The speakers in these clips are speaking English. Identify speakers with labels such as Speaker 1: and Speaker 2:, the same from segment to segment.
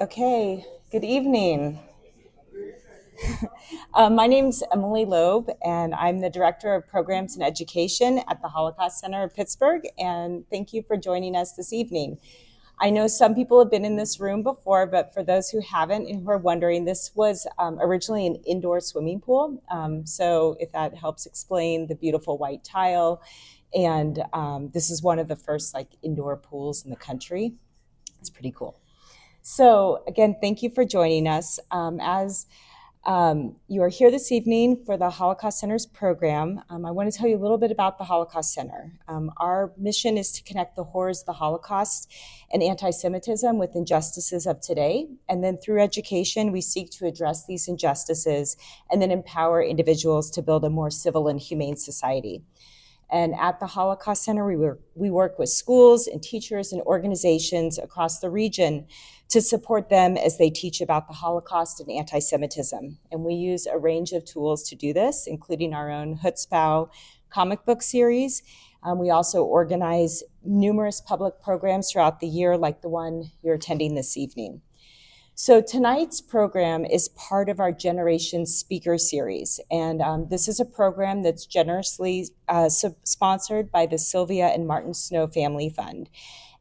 Speaker 1: Okay, good evening. My name's Emily Loeb, and I'm the Director of Programs and Education at the Holocaust Center of Pittsburgh, and thank you for joining us this evening. I know some people have been in this room before, but for those who haven't and who are wondering, this was originally an indoor swimming pool. So if that helps explain the beautiful white tile, and this is one of the first indoor pools in the country. It's pretty cool. So again, thank you for joining us. As you are here this evening for the Holocaust Center's program, I want to tell you a little bit about the Holocaust Center. Our mission is to connect the horrors of the Holocaust and anti-Semitism with injustices of today. And then through education, we seek to address these injustices and then empower individuals to build a more civil and humane society. And at the Holocaust Center, we work with schools and teachers and organizations across the region to support them as they teach about the Holocaust and anti-Semitism. And we use a range of tools to do this, including our own Chutzpah comic book series. We also organize numerous public programs throughout the year, like the one you're attending this evening. So tonight's program is part of our Generation Speaker Series, and this is a program that's generously sponsored by the Sylvia and Martin Snow Family Fund.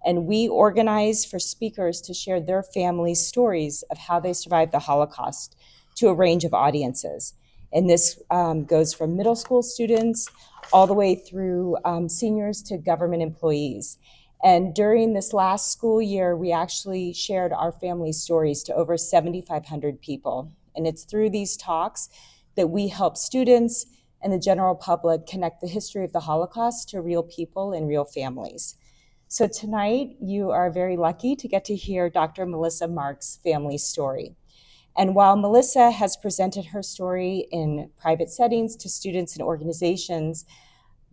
Speaker 1: And we organize for speakers to share their family's stories of how they survived the Holocaust to a range of audiences. And this goes from middle school students all the way through seniors to government employees. And during this last school year, we actually shared our family stories to over 7,500 people. And it's through these talks that we help students and the general public connect the history of the Holocaust to real people and real families. So tonight, you are very lucky to get to hear Dr. Melissa Marks' family story. And while Melissa has presented her story in private settings to students and organizations,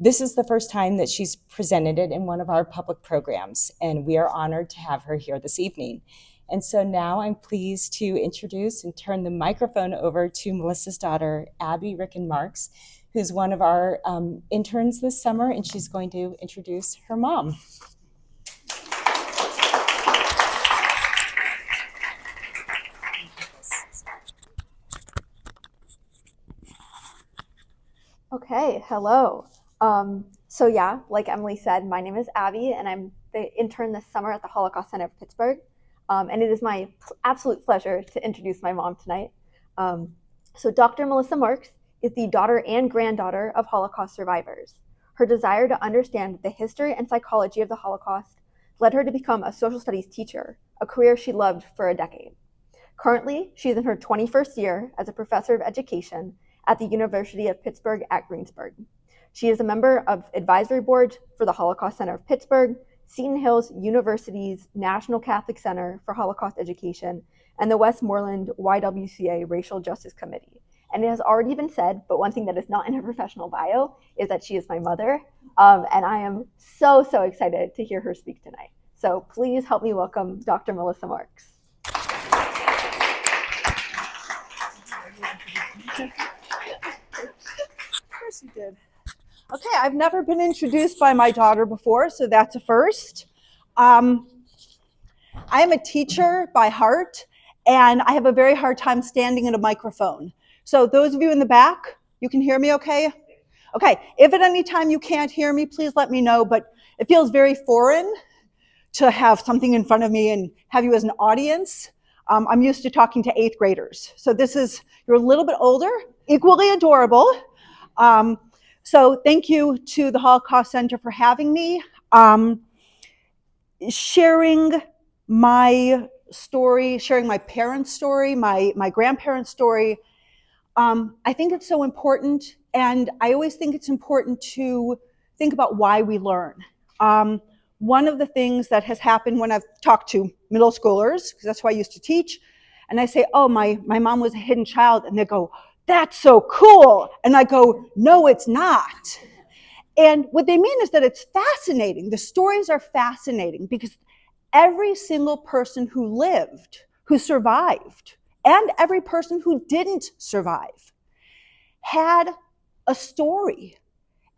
Speaker 1: this is the first time that she's presented it in one of our public programs, and we are honored to have her here this evening. And so now I'm pleased to introduce and turn the microphone over to Melissa's daughter, Abby Ricken Marks, who's one of our interns this summer, and she's going to introduce her mom.
Speaker 2: Okay, hello. So yeah, like Emily said, my name is Abby, and I'm the intern this summer at the Holocaust Center of Pittsburgh. And it is my absolute pleasure to introduce my mom tonight. So Dr. Melissa Marks is the daughter and granddaughter of Holocaust survivors. Her desire to understand the history and psychology of the Holocaust led her to become a social studies teacher, a career she loved for a decade. Currently, she's in her 21st year as a professor of education at the University of Pittsburgh at Greensburg. She is a member of advisory board for the Holocaust Center of Pittsburgh, Seton Hill's University's National Catholic Center for Holocaust Education, and the Westmoreland YWCA Racial Justice Committee. And it has already been said, but one thing that is not in her professional bio is that she is my mother, and I am so excited to hear her speak tonight. So please help me welcome Dr. Melissa Marks.
Speaker 3: Of course you did. Okay, I've never been introduced by my daughter before, so that's a first. I am a teacher by heart, and I have a very hard time standing in a microphone. So those of you in the back, you can hear me okay? Okay, if at any time you can't hear me, please let me know, but it feels very foreign to have something in front of me and have you as an audience. I'm used to talking to 8th graders. So you're a little bit older, equally adorable. So thank you to the Holocaust Center for having me. Sharing my story, sharing my parents' story, my grandparents' story, I think it's so important, and I always think it's important to think about why we learn. One of the things that has happened when I've talked to middle schoolers, because that's who I used to teach, and I say, oh, my mom was a hidden child, and they go, that's so cool. And I go, no, it's not. And what they mean is that it's fascinating. The stories are fascinating because every single person who lived, who survived, and every person who didn't survive had a story,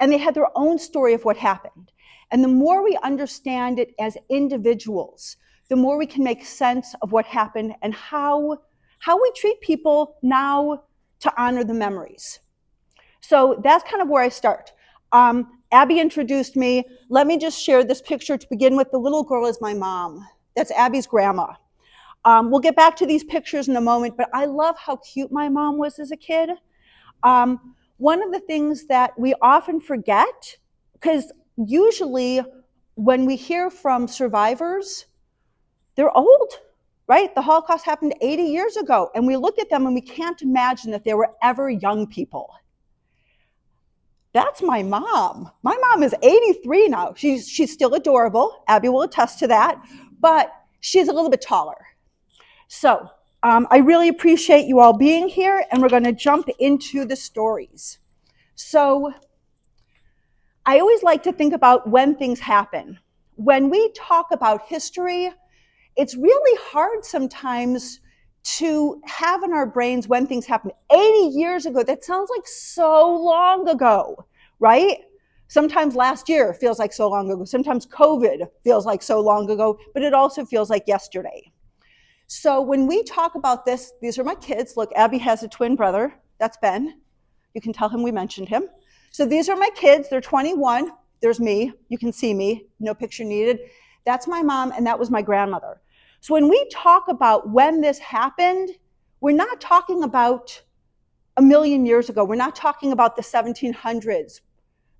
Speaker 3: and they had their own story of what happened. And the more we understand it as individuals, the more we can make sense of what happened and how we treat people now to honor the memories. So that's kind of where I start. Abby introduced me. Let me just share this picture to begin with. The little girl is my mom. That's Abby's grandma. We'll get back to these pictures in a moment, but I love how cute my mom was as a kid. One of the things that we often forget, because usually when we hear from survivors, they're old, right? The Holocaust happened 80 years ago, and we look at them and we can't imagine that they were ever young people. That's my mom. My mom is 83 now. She's still adorable. Abby will attest to that, but she's a little bit taller. So I really appreciate you all being here, and we're going to jump into the stories. So I always like to think about when things happen. When we talk about history, it's really hard sometimes to have in our brains when things happened 80 years ago. That sounds like so long ago, right? Sometimes last year feels like so long ago. Sometimes COVID feels like so long ago, but it also feels like yesterday. So when we talk about this, these are my kids. Look, Abby has a twin brother. That's Ben. You can tell him we mentioned him. So these are my kids. They're 21. There's me. You can see me. No picture needed. That's my mom, and that was my grandmother. So when we talk about when this happened, we're not talking about a million years ago. We're not talking about the 1700s.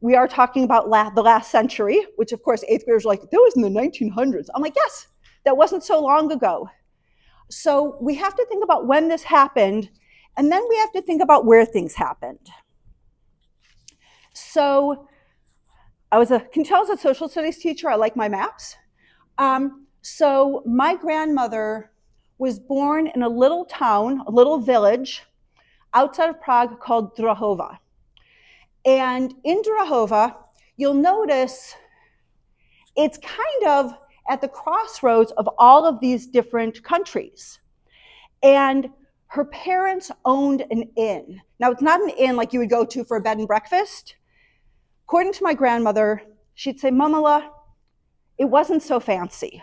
Speaker 3: We are talking about the last century, which of course 8th graders are like, that was in the 1900s. I'm like, yes, that wasn't so long ago. So we have to think about when this happened, and then we have to think about where things happened. So can you tell I was a social studies teacher? I like my maps. So my grandmother was born in a little town, a little village outside of Prague called Drahova. And in Drahova, you'll notice it's kind of at the crossroads of all of these different countries. And her parents owned an inn. Now, it's not an inn like you would go to for a bed and breakfast. According to my grandmother, she'd say, Mamala, it wasn't so fancy.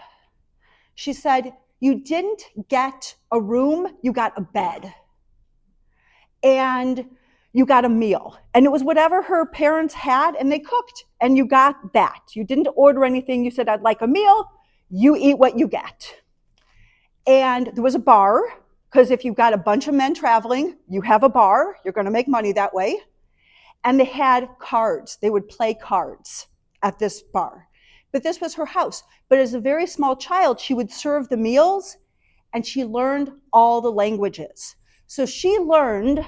Speaker 3: She said, you didn't get a room, you got a bed. And you got a meal. And it was whatever her parents had, and they cooked, and you got that. You didn't order anything. You said, I'd like a meal. You eat what you get. And there was a bar, because if you've got a bunch of men traveling, you have a bar. You're going to make money that way. And they had cards. They would play cards at this bar. But this was her house. But as a very small child, she would serve the meals, and she learned all the languages. So she learned,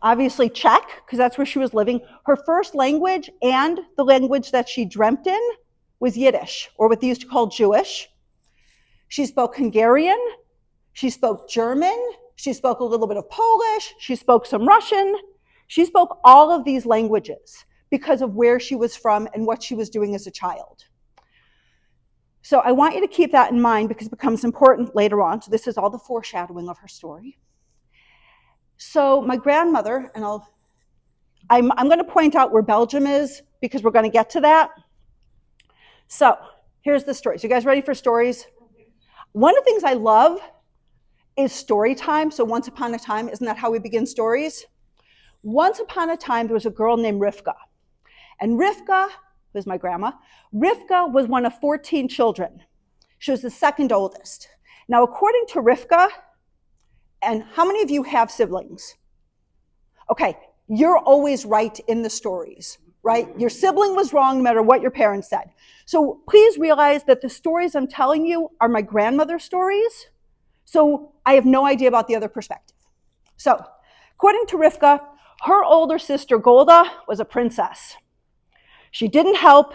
Speaker 3: obviously Czech, because that's where she was living. Her first language and the language that she dreamt in was Yiddish, or what they used to call Jewish. She spoke Hungarian, she spoke German, she spoke a little bit of Polish, she spoke some Russian. She spoke all of these languages because of where she was from and what she was doing as a child. So I want you to keep that in mind because it becomes important later on. So this is all the foreshadowing of her story. So my grandmother, and I'm going to point out where Belgium is because we're going to get to that. So here's the stories. You guys ready for stories? One of the things I love is story time. So once upon a time, isn't that how we begin stories? Once upon a time, there was a girl named Rivka. And Rivka, who's my grandma, Rivka was one of 14 children. She was the second oldest. Now, according to Rivka, and how many of you have siblings? Okay, you're always right in the stories, right? Your sibling was wrong no matter what your parents said. So please realize that the stories I'm telling you are my grandmother's stories. So I have no idea about the other perspective. So according to Rivka, her older sister Golda was a princess. She didn't help.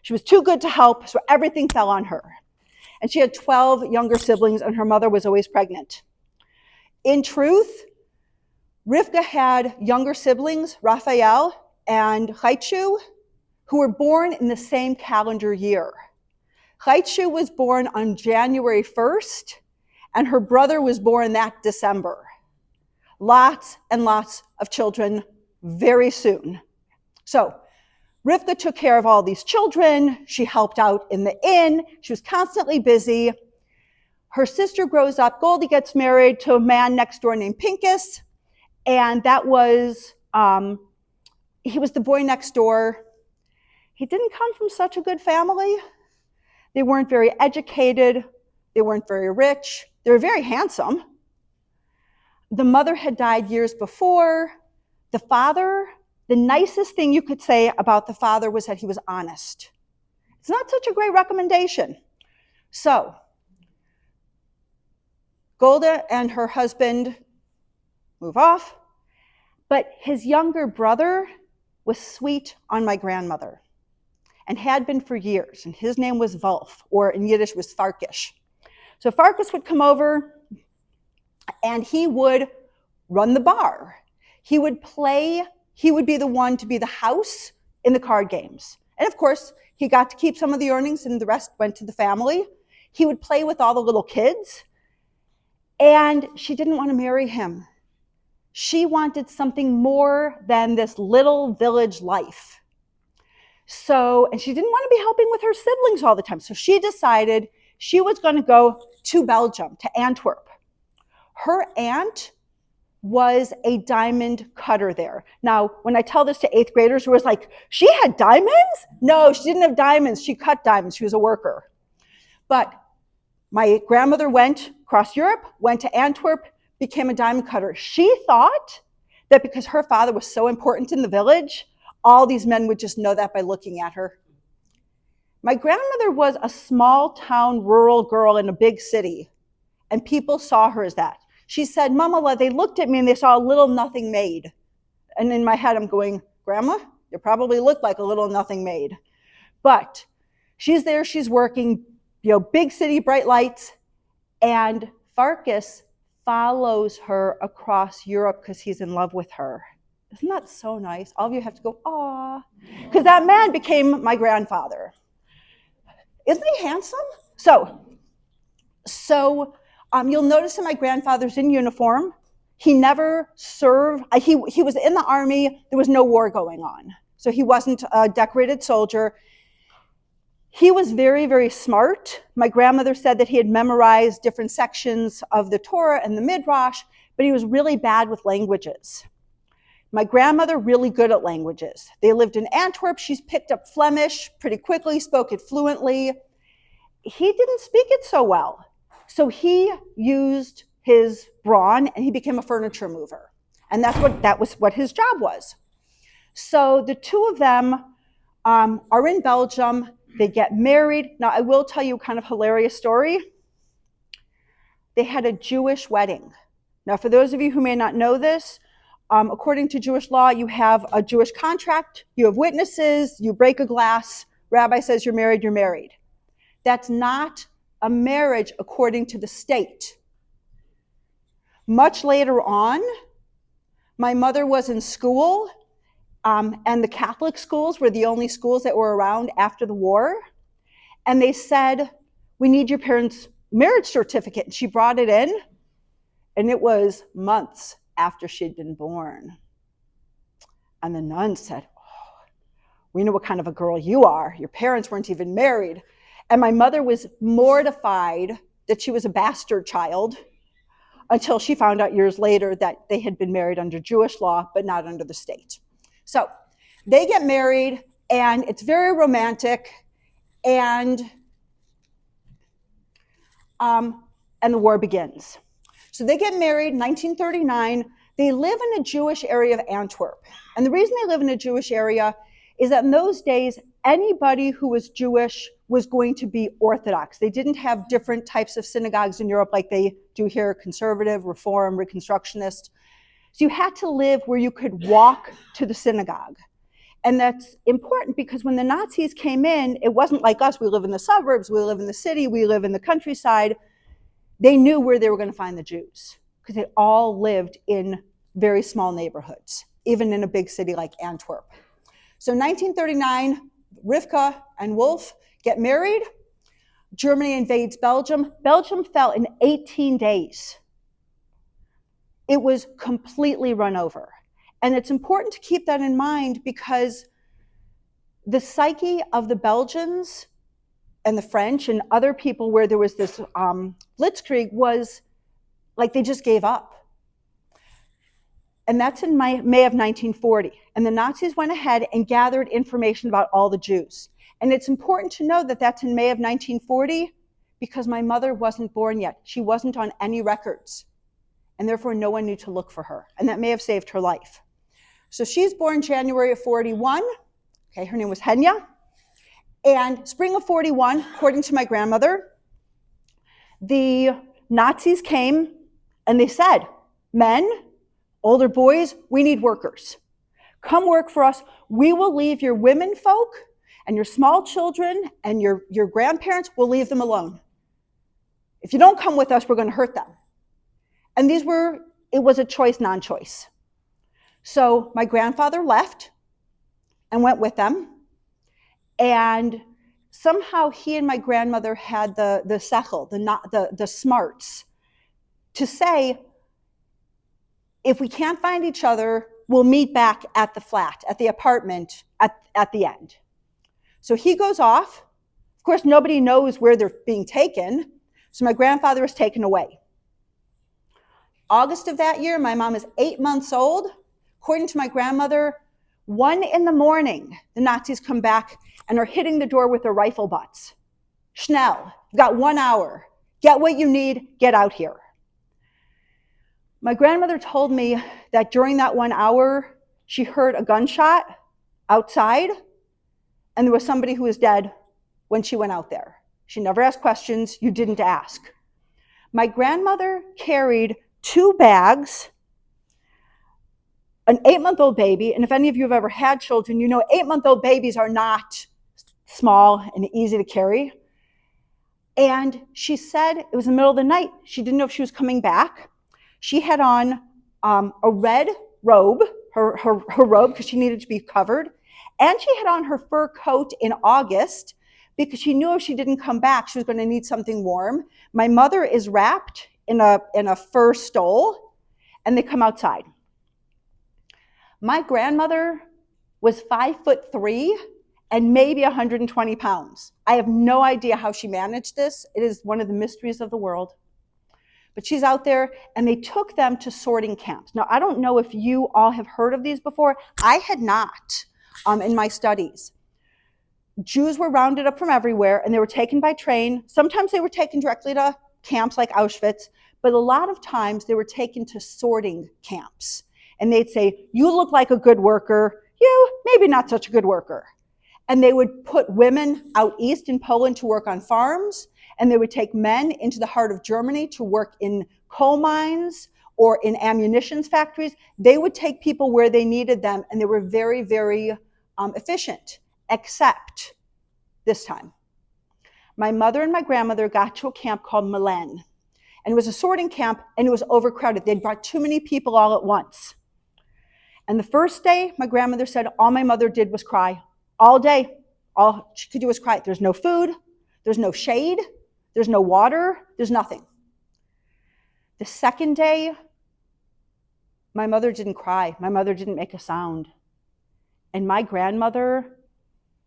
Speaker 3: She was too good to help, so everything fell on her. And she had 12 younger siblings, and her mother was always pregnant. In truth, Rivka had younger siblings, Raphael and Chaichu, who were born in the same calendar year. Chaichu was born on January 1st, and her brother was born that December. Lots and lots of children very soon. So Rivka took care of all these children. She helped out in the inn. She was constantly busy. Her sister grows up. Goldie gets married to a man next door named Pincus, and that was, he was the boy next door. He didn't come from such a good family. They weren't very educated. They weren't very rich. They were very handsome. The mother had died years before. The father, the nicest thing you could say about the father was that he was honest. It's not such a great recommendation. So, Golda and her husband move off, but his younger brother was sweet on my grandmother and had been for years, and his name was Wolf, or in Yiddish was Farkish. So Farkas would come over and he would run the bar. He would play, he would be the one to be the house in the card games. And of course, he got to keep some of the earnings and the rest went to the family. He would play with all the little kids. And she didn't want to marry him. She wanted something more than this little village life. So, and she didn't want to be helping with her siblings all the time. So she decided she was going to go to Belgium, to Antwerp. Her aunt was a diamond cutter there. Now, when I tell this to 8th graders who was like, she had diamonds? No, she didn't have diamonds. She cut diamonds. She was a worker. But my grandmother went across Europe, went to Antwerp, became a diamond cutter. She thought that because her father was so important in the village, all these men would just know that by looking at her. My grandmother was a small town rural girl in a big city, and people saw her as that. She said, Mama, they looked at me and they saw a little nothing maid. And in my head, I'm going, Grandma, you probably look like a little nothing maid. But she's there, she's working, big city, bright lights, and Farkas follows her across Europe because he's in love with her. Isn't that so nice? All of you have to go, aw, because that man became my grandfather. Isn't he handsome? So you'll notice that my grandfather's in uniform. He never served. He was in the army. There was no war going on. So he wasn't a decorated soldier. He was very, very smart. My grandmother said that he had memorized different sections of the Torah and the Midrash, but he was really bad with languages. My grandmother, really good at languages. They lived in Antwerp. She's picked up Flemish pretty quickly, spoke it fluently. He didn't speak it so well. So he used his brawn and he became a furniture mover. And that was what his job was. So the two of them are in Belgium. They get married. Now, I will tell you a kind of hilarious story. They had a Jewish wedding. Now, for those of you who may not know this, according to Jewish law, you have a Jewish contract, you have witnesses, you break a glass, rabbi says you're married, you're married. That's not a marriage according to the state. Much later on, my mother was in school, and the Catholic schools were the only schools that were around after the war. And they said, we need your parents' marriage certificate. And she brought it in, and it was months after she'd been born. And the nun said, oh, we know what kind of a girl you are. Your parents weren't even married. And my mother was mortified that she was a bastard child until she found out years later that they had been married under Jewish law, but not under the state. So they get married, and it's very romantic, and the war begins. So they get married in 1939. They live in a Jewish area of Antwerp. And the reason they live in a Jewish area is that in those days, anybody who was Jewish was going to be Orthodox. They didn't have different types of synagogues in Europe like they do here, conservative, reform, reconstructionist. So you had to live where you could walk to the synagogue. And that's important because when the Nazis came in, it wasn't like us. We live in the suburbs, we live in the city, we live in the countryside. They knew where they were going to find the Jews because they all lived in very small neighborhoods, even in a big city like Antwerp. So 1939, Rivka and Wolf get married. Germany invades Belgium. Belgium fell in 18 days. It was completely run over. And it's important to keep that in mind because the psyche of the Belgians and the French and other people where there was this blitzkrieg was like they just gave up. And that's in May of 1940. And the Nazis went ahead and gathered information about all the Jews. And it's important to know that that's in May of 1940 because my mother wasn't born yet. She wasn't on any records. And therefore, no one knew to look for her. And that may have saved her life. So she's born January of 41. Okay, her name was Henya. And spring of 41, according to my grandmother, the Nazis came and they said, men, older boys, we need workers. Come work for us. We will leave your women folk and your small children and your grandparents, we'll leave them alone. If you don't come with us, we're going to hurt them. And it was a choice, non-choice. So my grandfather left and went with them. And somehow he and my grandmother had the sechel, the smarts, to say, if we can't find each other, we'll meet back at the flat, at the apartment at the end. So he goes off. Of course, nobody knows where they're being taken. So my grandfather is taken away. August of that year, my mom is 8 months old. According to my grandmother, 1 a.m, the Nazis come back and are hitting the door with their rifle butts. Schnell, you've got 1 hour. Get what you need, get out here. My grandmother told me that during that 1 hour, she heard a gunshot outside, and there was somebody who was dead when she went out there. She never asked questions, you didn't ask. My grandmother carried 2 bags, an 8-month-old baby, and if any of you have ever had children, you know 8-month-old babies are not small and easy to carry. And she said it was the middle of the night. She didn't know if she was coming back. She had on a red robe, her robe, because she needed to be covered. And she had on her fur coat in August because she knew if she didn't come back, she was going to need something warm. My mother is wrapped in a fur stole, and they come outside. My grandmother was 5'3" and maybe 120 pounds. I have no idea how she managed this. It is one of the mysteries of the world. But she's out there, and they took them to sorting camps. Now, I don't know if you all have heard of these before. I had not in my studies. Jews were rounded up from everywhere, and they were taken by train. Sometimes they were taken directly to camps like Auschwitz, but a lot of times they were taken to sorting camps. And they'd say, you look like a good worker, you maybe not such a good worker. And they would put women out east in Poland to work on farms, and they would take men into the heart of Germany to work in coal mines or in ammunition factories. They would take people where they needed them, and they were very, very efficient, except this time. My mother and my grandmother got to a camp called Milan, and it was a sorting camp, and it was overcrowded. They'd brought too many people all at once. And the first day, my grandmother said all my mother did was cry. All day, all she could do was cry. There's no food, there's no shade, there's no water, there's nothing. The second day, my mother didn't cry. My mother didn't make a sound. And my grandmother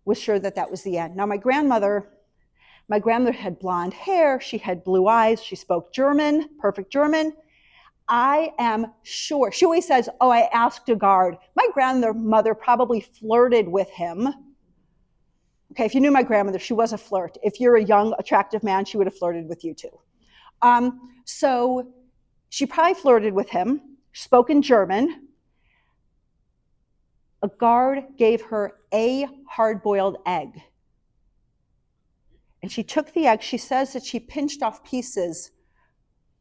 Speaker 3: was sure that that was the end. Now, my grandmother had blonde hair, she had blue eyes, she spoke German, perfect German. I am sure, she always says, oh, I asked a guard. My grandmother probably flirted with him. Okay, if you knew my grandmother, she was a flirt. If you're a young, attractive man, she would have flirted with you too. So she probably flirted with him, spoke in German. A guard gave her a hard-boiled egg. And she took the egg. She says that she pinched off pieces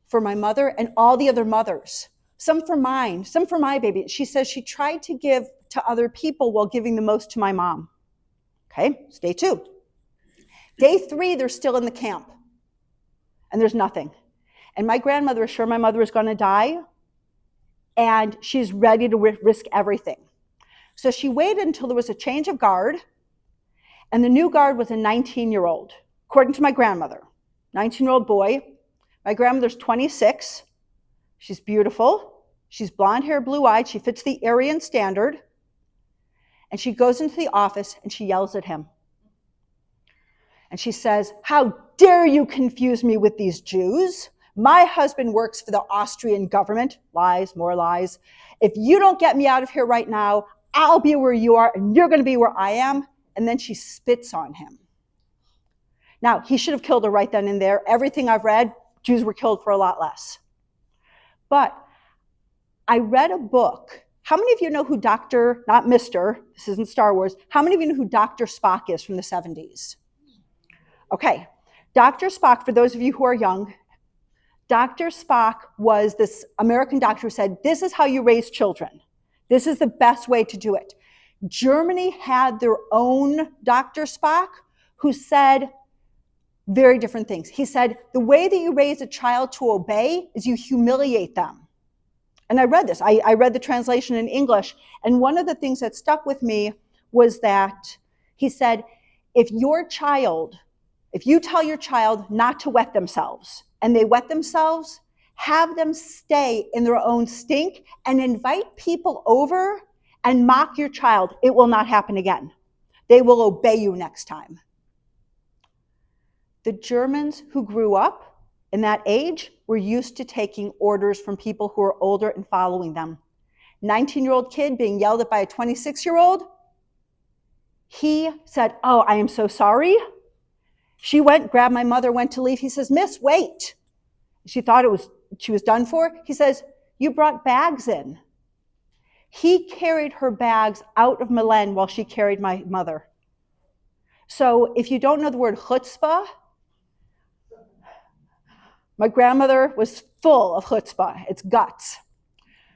Speaker 3: for my mother and all the other mothers. Some for mine, some for my baby. She says she tried to give to other people while giving the most to my mom. Okay, it's day 2. Day 3, they're still in the camp. And there's nothing. And my grandmother is sure my mother is going to die. And she's ready to risk everything. So she waited until there was a change of guard. And the new guard was a 19-year-old, according to my grandmother. 19-year-old boy. My grandmother's 26. She's beautiful. She's blonde hair, blue eyed. She fits the Aryan standard. And she goes into the office and she yells at him. And she says, "How dare you confuse me with these Jews? My husband works for the Austrian government." Lies, more lies. "If you don't get me out of here right now, I'll be where you are and you're going to be where I am." And then she spits on him. Now, he should have killed her right then and there. Everything I've read, Jews were killed for a lot less. But I read a book. How many of you know who Dr., not Mr., this isn't Star Wars, how many of you know who Dr. Spock is from the 70s? Okay, Dr. Spock, for those of you who are young, Dr. Spock was this American doctor who said, this is how you raise children. This is the best way to do it. Germany had their own Dr. Spock who said very different things. He said, the way that you raise a child to obey is you humiliate them. And I read this. I read the translation in English. And one of the things that stuck with me was that he said, if you tell your child not to wet themselves, and they wet themselves, have them stay in their own stink and invite people over and mock your child. It will not happen again. They will obey you next time. The Germans who grew up in that age were used to taking orders from people who are older and following them. 19-year-old kid being yelled at by a 26-year-old, he said, "Oh, I am so sorry." She went, grabbed my mother, went to leave. He says, "Miss, wait." She thought she was done for. He says, "You brought bags in." He carried her bags out of Milan while she carried my mother. So if you don't know the word chutzpah, my grandmother was full of chutzpah. It's guts.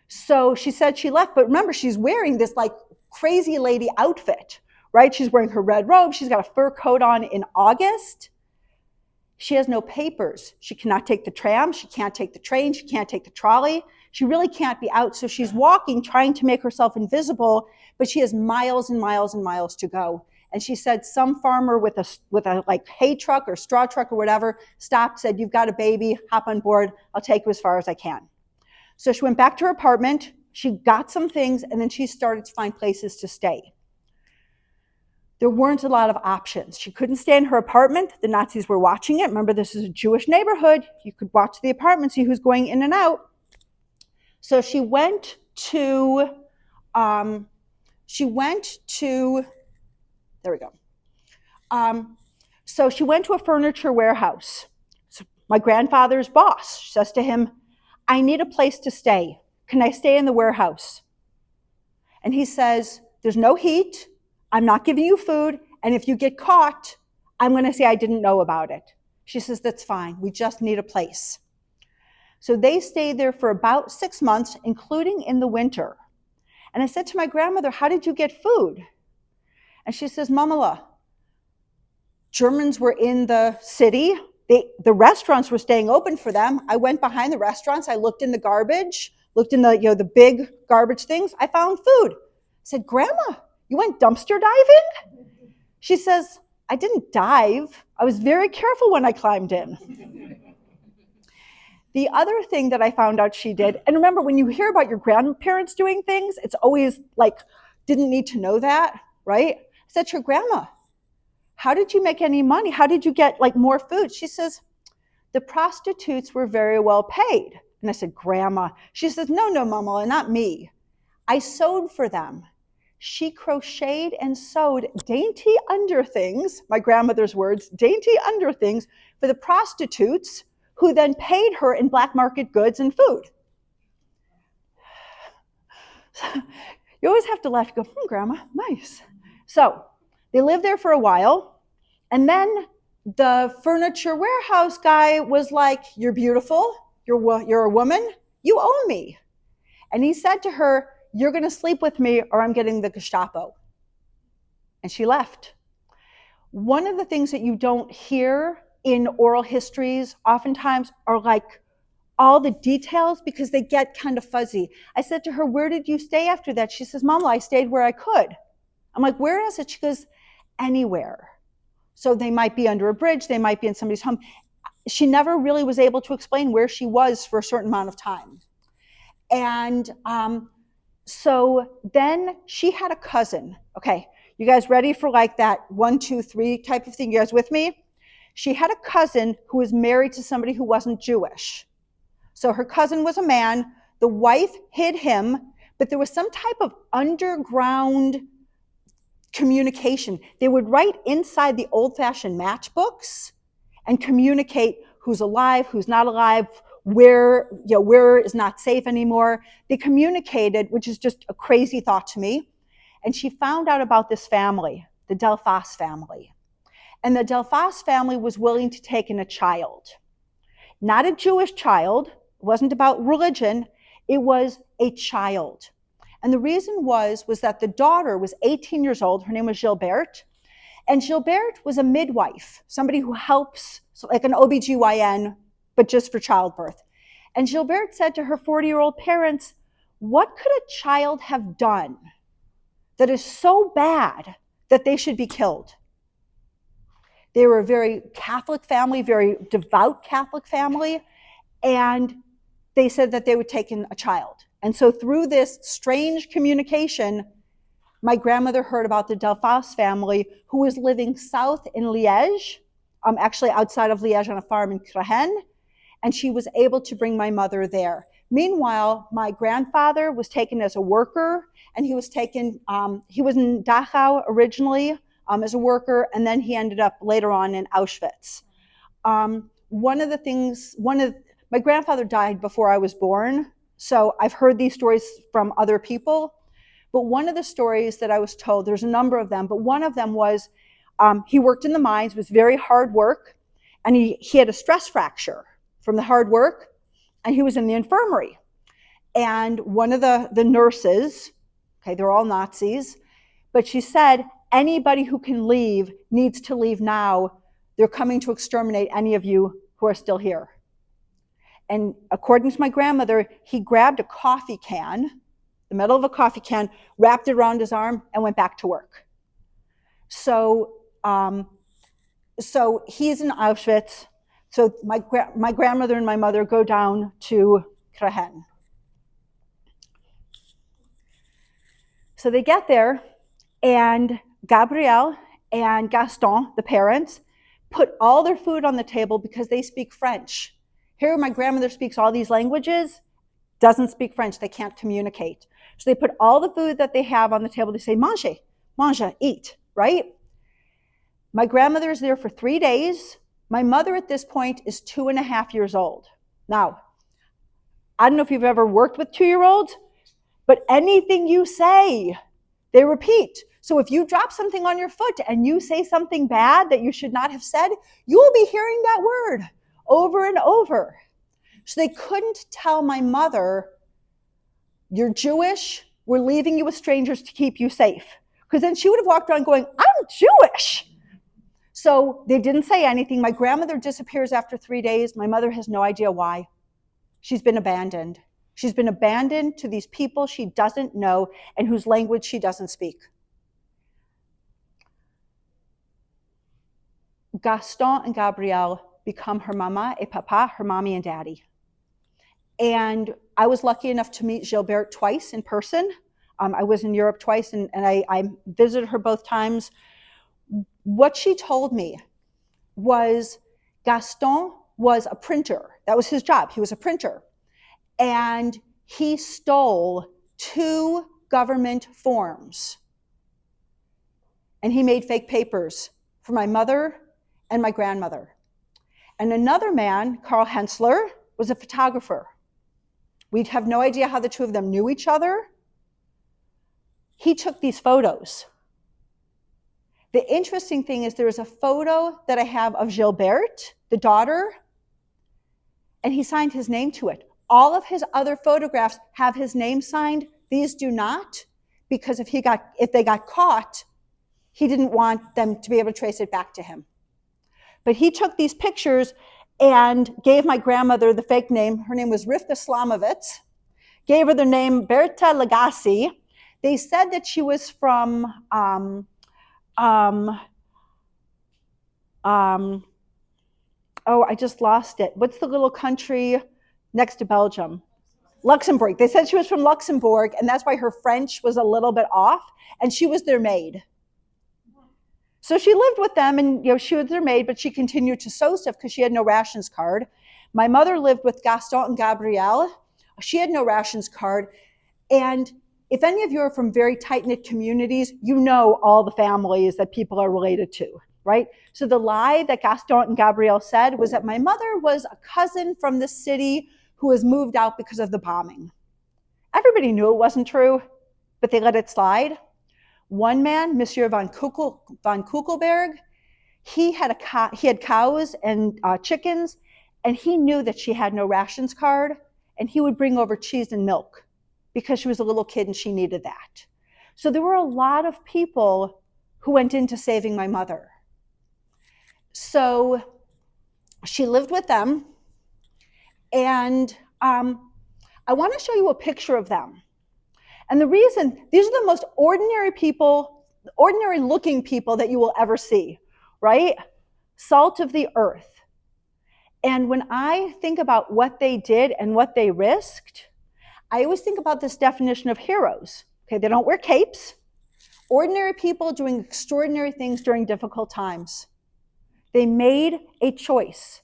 Speaker 3: So she said she left, but remember, she's wearing this like crazy lady outfit, right? She's wearing her red robe. She's got a fur coat on in August. She has no papers. She cannot take the tram. She can't take the train. She can't take the trolley. She really can't be out. So she's walking, trying to make herself invisible, but she has miles and miles and miles to go. And she said some farmer with a like hay truck or straw truck or whatever stopped, said, "You've got a baby, hop on board. I'll take you as far as I can." So she went back to her apartment. She got some things, and then she started to find places to stay. There weren't a lot of options. She couldn't stay in her apartment. The Nazis were watching it. Remember, this is a Jewish neighborhood. You could watch the apartment, see who's going in and out. So she went to, there we go. So she went to a furniture warehouse. So my grandfather's boss says to him, "I need a place to stay. Can I stay in the warehouse?" And he says, "There's no heat. I'm not giving you food. And if you get caught, I'm going to say I didn't know about it." She says, "That's fine. We just need a place." So they stayed there for about 6 months, including in the winter. And I said to my grandmother, "How did you get food?" And she says, "Mamala, Germans were in the city. The restaurants were staying open for them. I went behind the restaurants. I looked in the garbage, looked in the big garbage things. I found food." I said, "Grandma, you went dumpster diving?" She says, "I didn't dive. I was very careful when I climbed in." The other thing that I found out she did, and remember, when you hear about your grandparents doing things, it's always like, didn't need to know that, right? I said to her, "Grandma, how did you make any money? How did you get like more food?" She says, "The prostitutes were very well paid." And I said, "Grandma." She says, "No, Mama, not me. I sewed for them." She crocheted and sewed dainty underthings, my grandmother's words, dainty underthings for the prostitutes, who then paid her in black market goods and food. You always have to laugh. You go, "Grandma, nice." So they lived there for a while. And then the furniture warehouse guy was like, "You're beautiful. You're a woman. You own me." And he said to her, "You're going to sleep with me or I'm getting the Gestapo." And she left. One of the things that you don't hear in oral histories oftentimes are like all the details, because they get kind of fuzzy. I said to her, "Where did you stay after that?" She says, "Mama, I stayed where I could." I'm like, "Where is it?" She goes, "Anywhere." So they might be under a bridge, they might be in somebody's home. She never really was able to explain where she was for a certain amount of time. And So then she had a cousin. Okay, you guys ready for like that 1, 2, 3 type of thing? You guys with me? She had a cousin who was married to somebody who wasn't Jewish. So her cousin was a man. The wife hid him, but there was some type of underground communication. They would write inside the old-fashioned matchbooks and communicate who's alive, who's not alive, where is not safe anymore. They communicated, which is just a crazy thought to me. And she found out about this family, the Delphas family. And the Delphas family was willing to take in a child. Not a Jewish child. It wasn't about religion. It was a child. And the reason was that the daughter was 18 years old. Her name was Gilberte. And Gilberte was a midwife, somebody who helps, so like an OBGYN, but just for childbirth. And Gilberte said to her 40-year-old parents, what could a child have done that is so bad that they should be killed? They were a very Catholic family, very devout Catholic family, and they said that they would take in a child. And so through this strange communication, my grandmother heard about the Delphas family who was living south in Liège, actually outside of Liège on a farm in Crehen, and she was able to bring my mother there. Meanwhile, my grandfather was taken as a worker, and he was in Dachau originally as a worker, and then he ended up later on in Auschwitz. My grandfather died before I was born, so I've heard these stories from other people. But one of the stories that I was told, there's a number of them, but one of them was he worked in the mines. It was very hard work, and he had a stress fracture from the hard work, and he was in the infirmary. And one of the nurses, okay, they're all Nazis, but she said, anybody who can leave needs to leave now. They're coming to exterminate any of you who are still here. And according to my grandmother, he grabbed a coffee can, the metal of a coffee can, wrapped it around his arm, and went back to work. So he's in Auschwitz. So my grandmother and my mother go down to Crehen. So they get there, and Gabrielle and Gaston, the parents, put all their food on the table because they speak French. Here, my grandmother speaks all these languages, doesn't speak French. They can't communicate. So they put all the food that they have on the table. They say, mange, mange, eat, right? My grandmother is there for 3 days. My mother at this point is 2.5 years old. Now, I don't know if you've ever worked with 2-year-olds, but anything you say, they repeat. So if you drop something on your foot and you say something bad that you should not have said, you will be hearing that word over and over. So they couldn't tell my mother, you're Jewish, we're leaving you with strangers to keep you safe. Because then she would have walked around going, I'm Jewish. So they didn't say anything. My grandmother disappears after 3 days. My mother has no idea why. She's been abandoned. She's been abandoned to these people she doesn't know and whose language she doesn't speak. Gaston and Gabrielle become her mama et papa, her mommy and daddy. And I was lucky enough to meet Gilberte twice in person. I was in Europe twice, and I visited her both times. What she told me was Gaston was a printer. That was his job. He was a printer. And he stole 2 government forms. And he made fake papers for my mother and my grandmother. And another man, Karl Hensler, was a photographer. We'd have no idea how the two of them knew each other. He took these photos. The interesting thing is there is a photo that I have of Gilberte, the daughter, and he signed his name to it. All of his other photographs have his name signed. These do not, because if they got caught, he didn't want them to be able to trace it back to him. But he took these pictures and gave my grandmother the fake name. Her name was Rivka Slamovitz. Gave her the name Berta Lagasse. They said that she was from I just lost it. What's the little country next to Belgium? Luxembourg. They said she was from Luxembourg, and that's why her French was a little bit off, and she was their maid. So she lived with them, and she was their maid, but she continued to sew stuff because she had no rations card. My mother lived with Gaston and Gabrielle. She had no rations card. And if any of you are from very tight-knit communities, you know all the families that people are related to, right? So the lie that Gaston and Gabrielle said was that my mother was a cousin from the city who was moved out because of the bombing. Everybody knew it wasn't true, but they let it slide. One man, Monsieur von Kuckelberg, he had cows and chickens, and he knew that she had no rations card, and he would bring over cheese and milk because she was a little kid and she needed that. So there were a lot of people who went into saving my mother. So she lived with them, and I want to show you a picture of them. And the reason, these are the most ordinary people, ordinary looking people that you will ever see, right? Salt of the earth. And when I think about what they did and what they risked, I always think about this definition of heroes. Okay, they don't wear capes. Ordinary people doing extraordinary things during difficult times. They made a choice.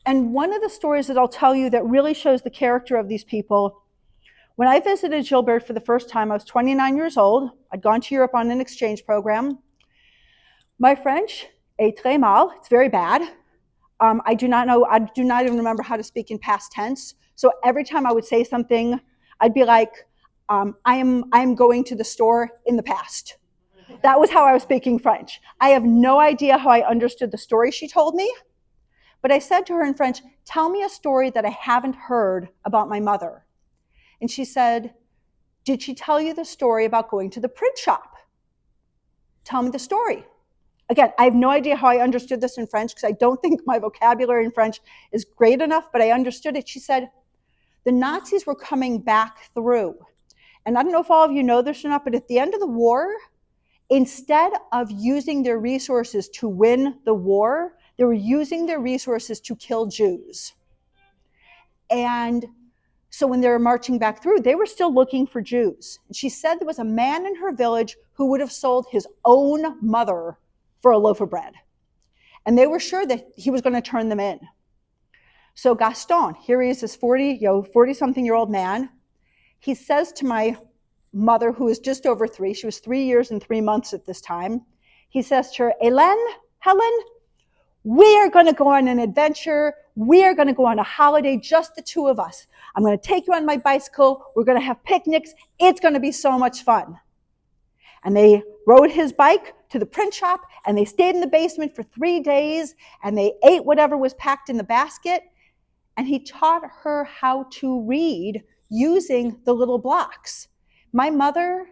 Speaker 3: And one of the stories that I'll tell you that really shows the character of these people, when I visited Gilbert for the first time, I was 29 years old. I'd gone to Europe on an exchange program. My French est très mal. It's very bad. I do not even remember how to speak in past tense. So every time I would say something, I'd be like, I am going to the store in the past. That was how I was speaking French. I have no idea how I understood the story she told me, but I said to her in French, tell me a story that I haven't heard about my mother. And she said, did she tell you the story about going to the print shop? Tell me the story. Again, I have no idea how I understood this in French because I don't think my vocabulary in French is great enough, but I understood it. She said, the Nazis were coming back through. And I don't know if all of you know this or not, but at the end of the war, instead of using their resources to win the war, they were using their resources to kill Jews. And so when they were marching back through, they were still looking for Jews. And she said there was a man in her village who would have sold his own mother for a loaf of bread. And they were sure that he was going to turn them in. So Gaston, here he is, this 40-something-year-old man. He says to my mother, who is just over 3, she was 3 years and 3 months at this time. He says to her, Helen, we are going to go on an adventure. We are going to go on a holiday, just the two of us. I'm going to take you on my bicycle. We're going to have picnics. It's going to be so much fun. And they rode his bike to the print shop, and they stayed in the basement for 3 days, and they ate whatever was packed in the basket. And he taught her how to read using the little blocks. My mother,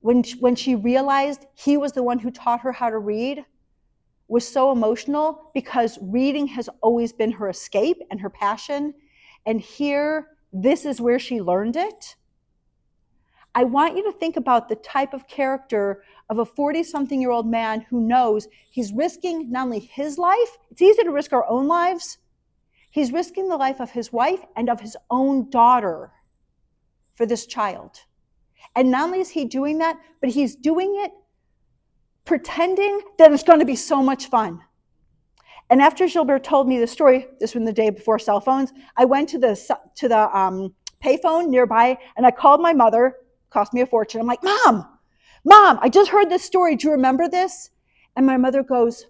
Speaker 3: when she realized he was the one who taught her how to read, was so emotional because reading has always been her escape and her passion. And here, this is where she learned it. I want you to think about the type of character of a 40-something-year-old man who knows he's risking not only his life, it's easy to risk our own lives, he's risking the life of his wife and of his own daughter for this child. And not only is he doing that, but he's doing it pretending that it's going to be so much fun. And after Gilbert told me the story, this was the day before cell phones, I went to the payphone nearby, and I called my mother. Cost me a fortune. I'm like, Mom, I just heard this story. Do you remember this? And my mother goes,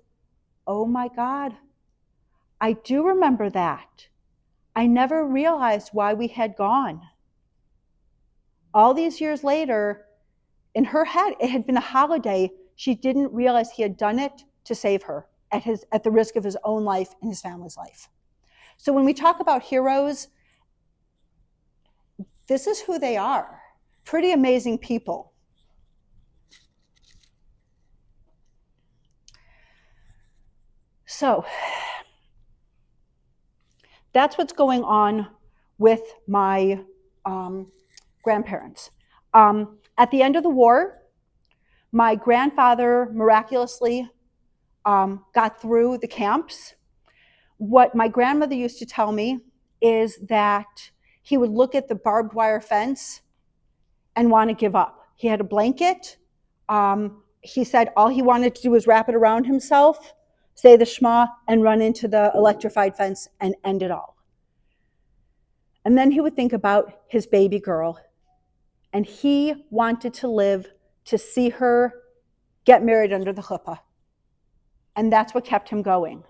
Speaker 3: oh my God, I do remember that. I never realized why we had gone. All these years later, in her head, it had been a holiday. She didn't realize he had done it to save her at the risk of his own life and his family's life. So when we talk about heroes, this is who they are. Pretty amazing people. So that's what's going on with my grandparents. At the end of the war, my grandfather miraculously got through the camps. What my grandmother used to tell me is that he would look at the barbed wire fence and want to give up. He had a blanket. He said all he wanted to do was wrap it around himself, say the Shema, and run into the electrified fence and end it all. And then he would think about his baby girl, and he wanted to live to see her get married under the chupah. And that's what kept him going.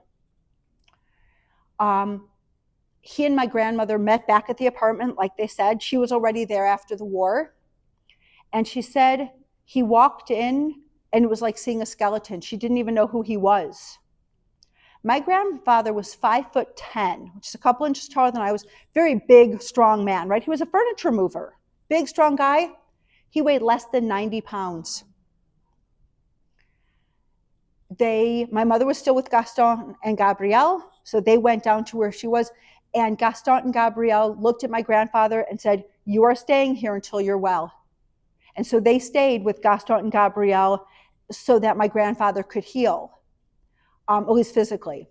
Speaker 3: He and my grandmother met back at the apartment, like they said. She was already there after the war. And she said he walked in and it was like seeing a skeleton. She didn't even know who he was. My grandfather was 5'10", which is a couple inches taller than I was. Very big, strong man, right? He was a furniture mover. Big, strong guy. He weighed less than 90 pounds. My mother was still with Gaston and Gabrielle, so they went down to where she was. And Gaston and Gabrielle looked at my grandfather and said, "You are staying here until you're well." And so they stayed with Gaston and Gabrielle so that my grandfather could heal, at least physically.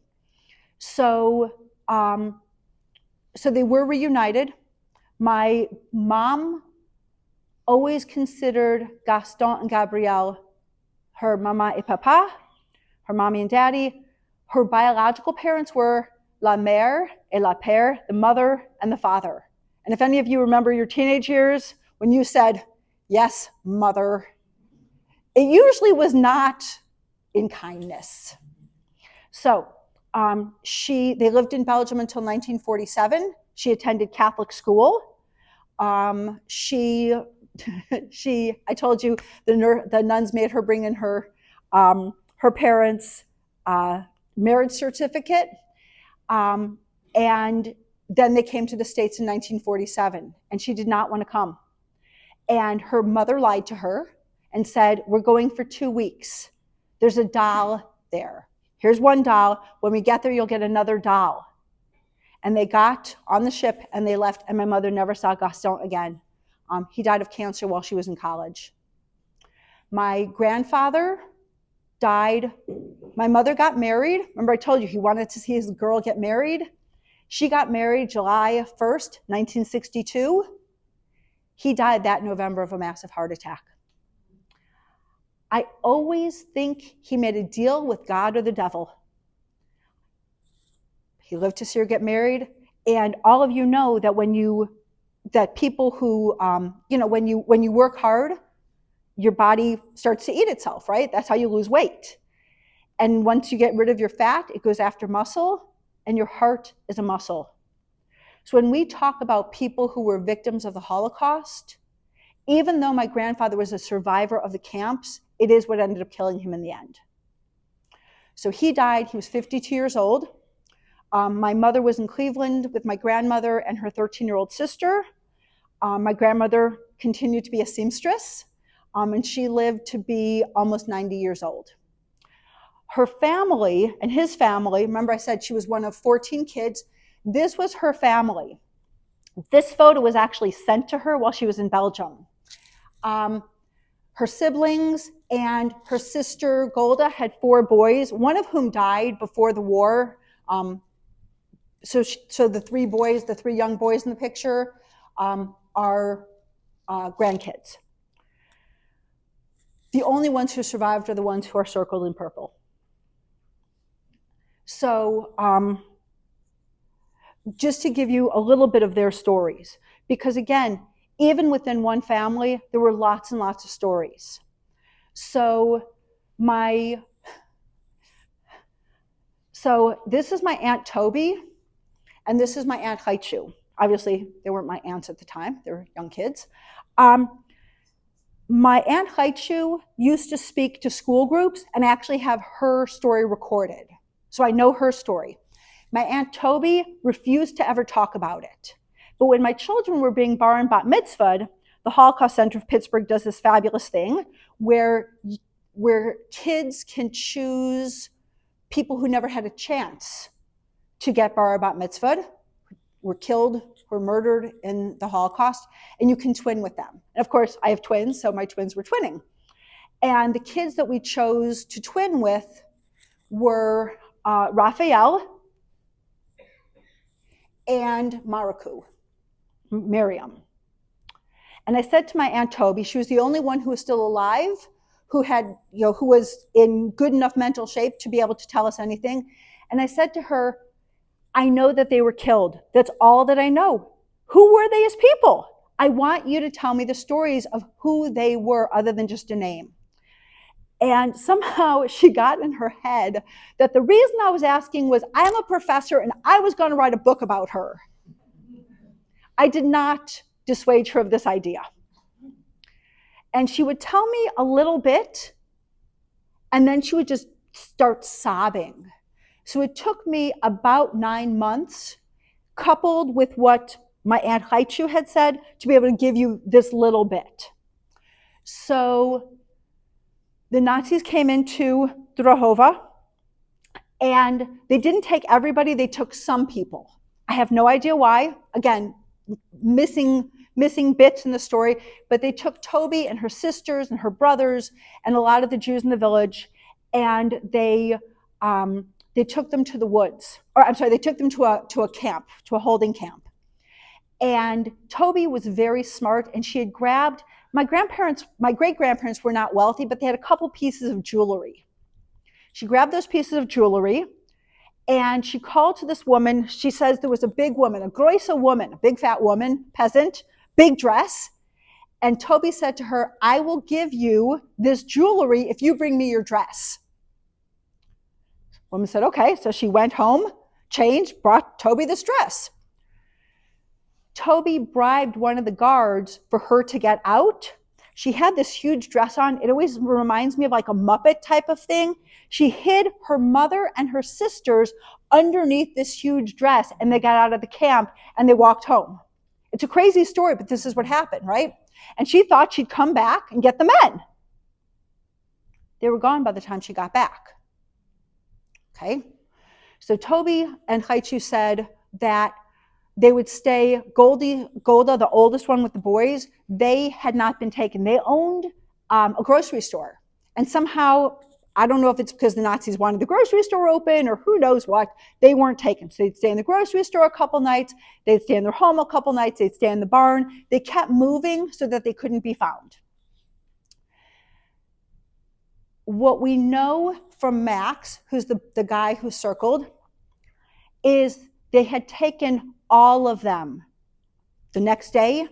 Speaker 3: So they were reunited. My mom always considered Gaston and Gabrielle her mama et papa, her mommy and daddy. Her biological parents were la mère et la père, the mother and the father. And if any of you remember your teenage years, when you said, "Yes, mother," it usually was not in kindness. So they lived in Belgium until 1947. She attended Catholic school. I told you the nuns made her bring in her parents' marriage certificate. And then they came to the States in 1947, and she did not want to come. And her mother lied to her and said, "We're going for 2 weeks. There's a doll there. Here's one doll. When we get there, you'll get another doll." And they got on the ship and they left, and my mother never saw Gaston again. He died of cancer while she was in college. My grandfather died. My mother got married. Remember I told you he wanted to see his girl get married? She got married July 1st, 1962. He died that November of a massive heart attack. I always think he made a deal with God or the devil. He lived to see her get married. And all of you know that people who, when you work hard, your body starts to eat itself, right? That's how you lose weight. And once you get rid of your fat, it goes after muscle, and your heart is a muscle. So when we talk about people who were victims of the Holocaust, even though my grandfather was a survivor of the camps, it is what ended up killing him in the end. So he died. He was 52 years old. My mother was in Cleveland with my grandmother and her 13-year-old sister. My grandmother continued to be a seamstress, and she lived to be almost 90 years old. Her family and his family, remember I said she was one of 14 kids, this was her family. This photo was actually sent to her while she was in Belgium. Her siblings and her sister Golda had 4 boys, one of whom died before the war. So the 3 young boys in the picture are grandkids. The only ones who survived are the ones who are circled in purple. So just to give you a little bit of their stories, because again, even within one family, there were lots and lots of stories. So this is my Aunt Toby, and this is my Aunt Haichu. Obviously, they weren't my aunts at the time. They were young kids. My Aunt Haichu used to speak to school groups and actually have her story recorded. So I know her story. My Aunt Toby refused to ever talk about it. But when my children were being bar and bat mitzvahed, the Holocaust Center of Pittsburgh does this fabulous thing where kids can choose people who never had a chance to get bar or bat mitzvahed, were killed, were murdered in the Holocaust, and you can twin with them. And of course, I have twins, so my twins were twinning. And the kids that we chose to twin with were Raphael and Maraku. Miriam. And I said to my Aunt Toby, she was the only one who was still alive, who had, who was in good enough mental shape to be able to tell us anything. And I said to her, I know that they were killed. That's all that I know. Who were they as people? I want you to tell me the stories of who they were other than just a name. And somehow she got in her head that the reason I was asking was I'm a professor and I was going to write a book about her. I did not dissuade her of this idea. And she would tell me a little bit, and then she would just start sobbing. So it took me about 9 months, coupled with what my Aunt Haichu had said, to be able to give you this little bit. So the Nazis came into Drahova, and they didn't take everybody, they took some people. I have no idea why. Again, missing bits in the story, but they took Toby and her sisters and her brothers and a lot of the Jews in the village, and they took them to the woods. Or I'm sorry, they took them to a camp, to a holding camp. And Toby was very smart, and she had grabbed, my great-grandparents were not wealthy, but they had a couple pieces of jewelry. She grabbed those pieces of jewelry, and she called to this woman. She says there was a big woman, a grosse woman, a big fat woman, peasant, big dress. And Toby said to her, I will give you this jewelry if you bring me your dress. The woman said, okay. So she went home, changed, brought Toby this dress. Toby bribed one of the guards for her to get out. She had this huge dress on. It always reminds me of like a Muppet type of thing. She hid her mother and her sisters underneath this huge dress, and they got out of the camp and they walked home. It's a crazy story, but this is what happened, right? And she thought she'd come back and get the men. They were gone by the time she got back. Okay? So Toby and Haichu said that they would stay, Golda, the oldest one with the boys, they had not been taken. They owned a grocery store. And somehow, I don't know if it's because the Nazis wanted the grocery store open or who knows what, they weren't taken. So they'd stay in the grocery store a couple nights, they'd stay in their home a couple nights, they'd stay in the barn. They kept moving so that they couldn't be found. What we know from Max, who's the guy who circled, is they had taken all of them the next day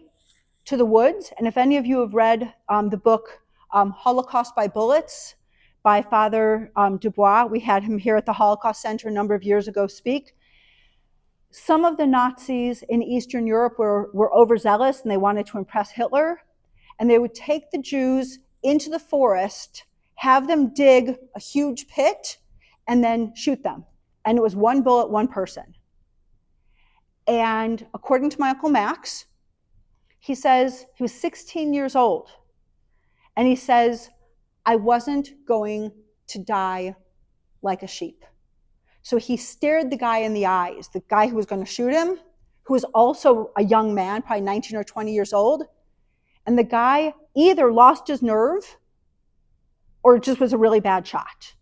Speaker 3: to the woods. And if any of you have read the book Holocaust by Bullets by Father Dubois, we had him here at the Holocaust Center a number of years ago speak. Some of the Nazis in Eastern Europe were overzealous and they wanted to impress Hitler. And they would take the Jews into the forest, have them dig a huge pit, and then shoot them. And it was one bullet, one person. And according to my Uncle Max, he says he was 16 years old. And he says, I wasn't going to die like a sheep. So he stared the guy in the eyes, the guy who was going to shoot him, who was also a young man, probably 19 or 20 years old. And the guy either lost his nerve or it just was a really bad shot.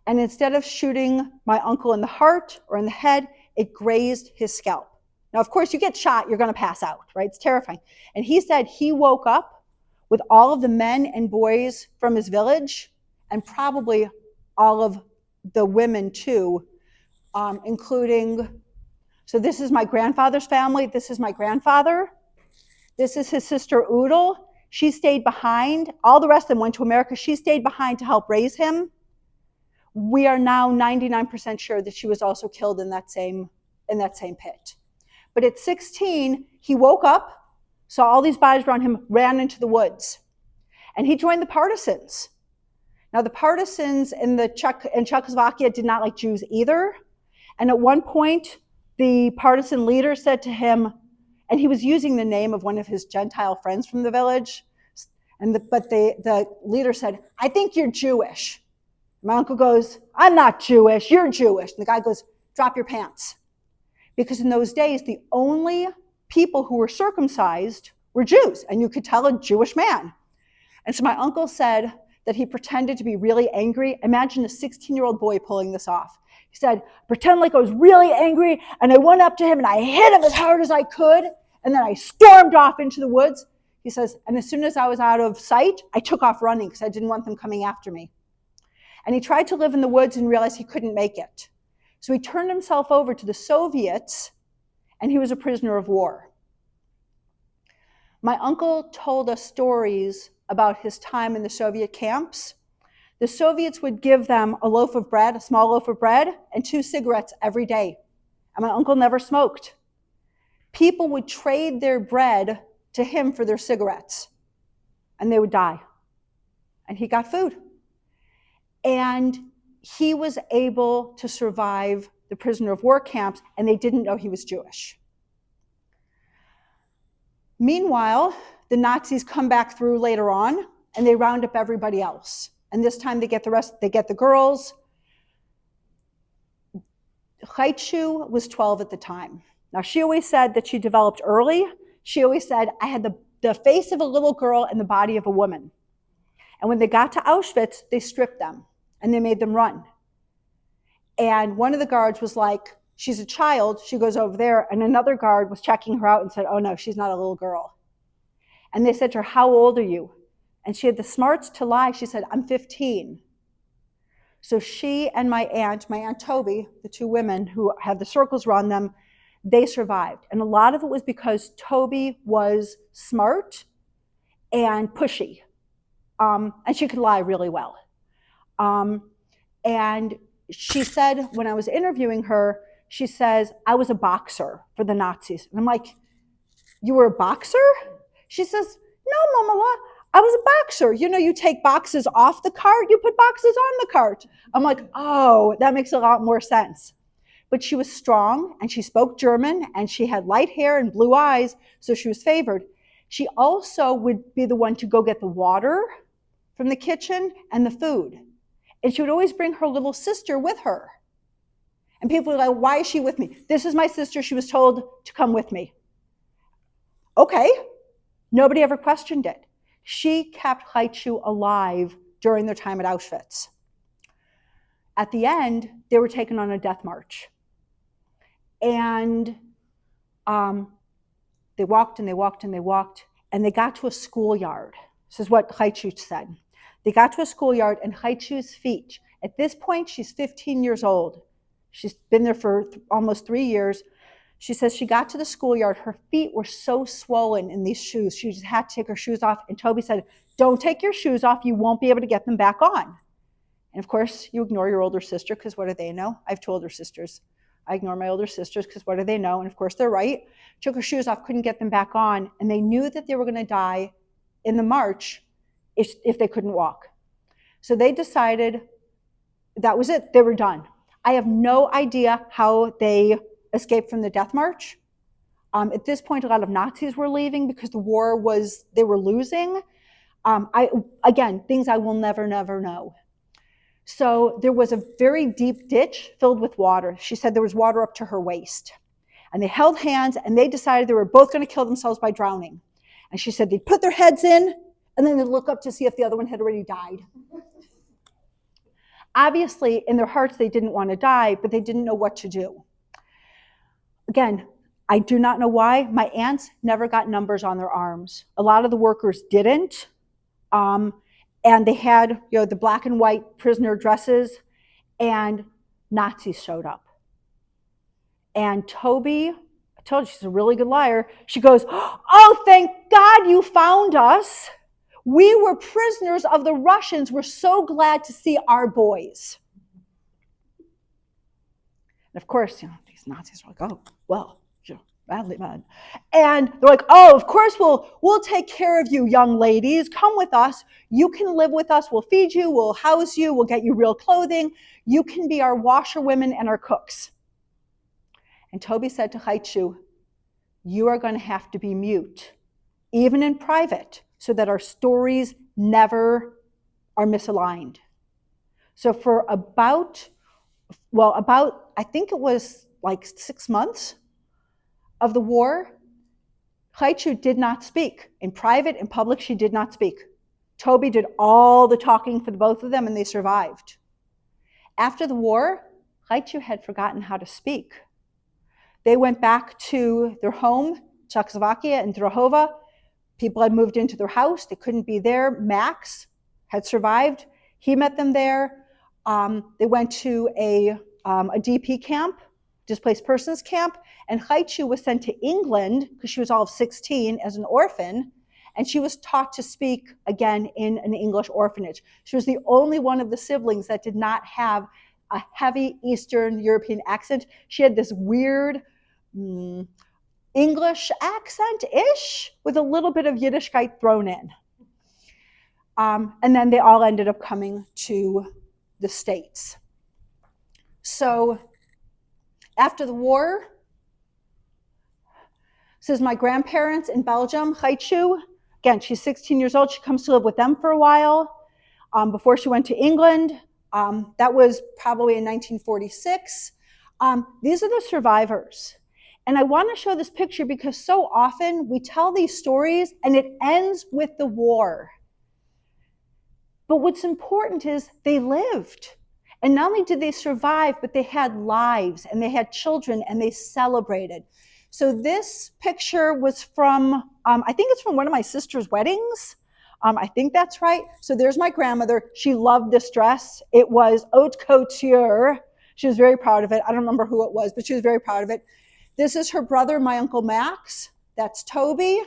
Speaker 3: And instead of shooting my uncle in the heart or in the head, it grazed his scalp. Now, of course, you get shot, you're going to pass out, right? It's terrifying. And he said he woke up with all of the men and boys from his village, and probably all of the women too, including, so this is my grandfather's family, this is my grandfather, this is his sister Udal. She stayed behind. All the rest of them went to America. She stayed behind to help raise him. We are now 99% sure that she was also killed in that same pit. But at 16, he woke up, saw all these bodies around him, ran into the woods. And he joined the partisans. Now, the partisans in Czechoslovakia did not like Jews either. And at one point, the partisan leader said to him, and he was using the name of one of his Gentile friends from the village, but the leader said, I think you're Jewish. My uncle goes, I'm not Jewish, you're Jewish. And the guy goes, drop your pants. Because in those days, the only people who were circumcised were Jews, and you could tell a Jewish man. And so my uncle said that he pretended to be really angry. Imagine a 16-year-old boy pulling this off. He said, pretend like I was really angry, and I went up to him and I hit him as hard as I could, And then I stormed off into the woods. He says, and as soon as I was out of sight, I took off running because I didn't want them coming after me. And he tried to live in the woods and realized he couldn't make it. So he turned himself over to the Soviets, and he was a prisoner of war. My uncle told us stories about his time in the Soviet camps. The Soviets would give them a loaf of bread, a small loaf of bread, and 2 cigarettes every day. And my uncle never smoked. People would trade their bread to him for their cigarettes, and they would die. And he got food. And he was able to survive the prisoner of war camps, and they didn't know he was Jewish. Meanwhile, the Nazis come back through later on, and they round up everybody else. And this time they get the girls. Haichu was 12 at the time. Now, she always said that she developed early. She always said, I had the face of a little girl and the body of a woman. And when they got to Auschwitz, they stripped them, and they made them run. And one of the guards was like, she's a child, she goes over there, and another guard was checking her out and said, oh no, she's not a little girl. And they said to her, how old are you? And she had the smarts to lie. She said, I'm 15. So she and my Aunt Toby, the 2 women who had the circles around them, they survived. And a lot of it was because Toby was smart and pushy. And she could lie really well. And she said, when I was interviewing her, she says, I was a boxer for the Nazis. And I'm like, you were a boxer? She says, no, Mama, I was a boxer. You know, you take boxes off the cart, you put boxes on the cart. I'm like, oh, that makes a lot more sense. But she was strong, and she spoke German, and she had light hair and blue eyes, so she was favored. She also would be the one to go get the water from the kitchen and the food. And she would always bring her little sister with her. And people were like, why is she with me? This is my sister. She was told to come with me. Okay. Nobody ever questioned it. She kept Haichu alive during their time at Auschwitz. At the end, they were taken on a death march. And they walked and they walked and they walked, and they got to a schoolyard. This is what Haichu said. They got to a schoolyard, and Haichu's feet, at this point, she's 15 years old. She's been there for almost 3 years. She says she got to the schoolyard. Her feet were so swollen in these shoes. She just had to take her shoes off. And Toby said, don't take your shoes off. You won't be able to get them back on. And of course, you ignore your older sister, because what do they know? I have 2 older sisters. I ignore my older sisters because what do they know? And of course, they're right. Took her shoes off, couldn't get them back on. And they knew that they were going to die in the march if they couldn't walk. So they decided that was it. They were done. I have no idea how they escaped from the death march. At this point, a lot of Nazis were leaving because the war they were losing. Again, things I will never know. So there was a very deep ditch filled with water. She said there was water up to her waist. And they held hands, and they decided they were both going to kill themselves by drowning. And she said they'd put their heads in, and then they'd look up to see if the other one had already died. Obviously, in their hearts, they didn't want to die, but they didn't know what to do. Again, I do not know why. My aunts never got numbers on their arms. A lot of the workers didn't. And they had, the black and white prisoner dresses, and Nazis showed up. And Toby, I told you she's a really good liar. She goes, oh, thank God you found us. We were prisoners of the Russians. We're so glad to see our boys. And of course, these Nazis are like, oh, well, badly mad. And they're like, oh, of course, we'll take care of you, young ladies. Come with us. You can live with us. We'll feed you. We'll house you. We'll get you real clothing. You can be our washerwomen and our cooks. And Toby said to Haichu, you are going to have to be mute, even in private, so that our stories never are misaligned. So for about, I think it was like 6 months of the war, Haichu did not speak. In private, in public, she did not speak. Toby did all the talking for the both of them, and they survived. After the war, Haichu had forgotten how to speak. They went back to their home Czechoslovakia in Drahova. People had moved into their house. They couldn't be there. Max had survived. He met them there. They went to a DP camp, displaced persons camp, and Haichu was sent to England because she was all of 16 as an orphan, and she was taught to speak again in an English orphanage. She was the only one of the siblings that did not have a heavy Eastern European accent. She had this weird English accent-ish with a little bit of Yiddishkeit thrown in. And then they all ended up coming to the States. So after the war, this is my grandparents in Belgium, Haichu. Again, she's 16 years old. She comes to live with them for a while before she went to England. That was probably in 1946. These are the survivors. And I want to show this picture because so often we tell these stories and it ends with the war. But what's important is they lived. And not only did they survive, but they had lives and they had children and they celebrated. So this picture was from, I think it's from one of my sister's weddings. I think that's right. So there's my grandmother. She loved this dress. It was haute couture. She was very proud of it. I don't remember who it was, but she was very proud of it. This is her brother, my Uncle Max. That's Toby.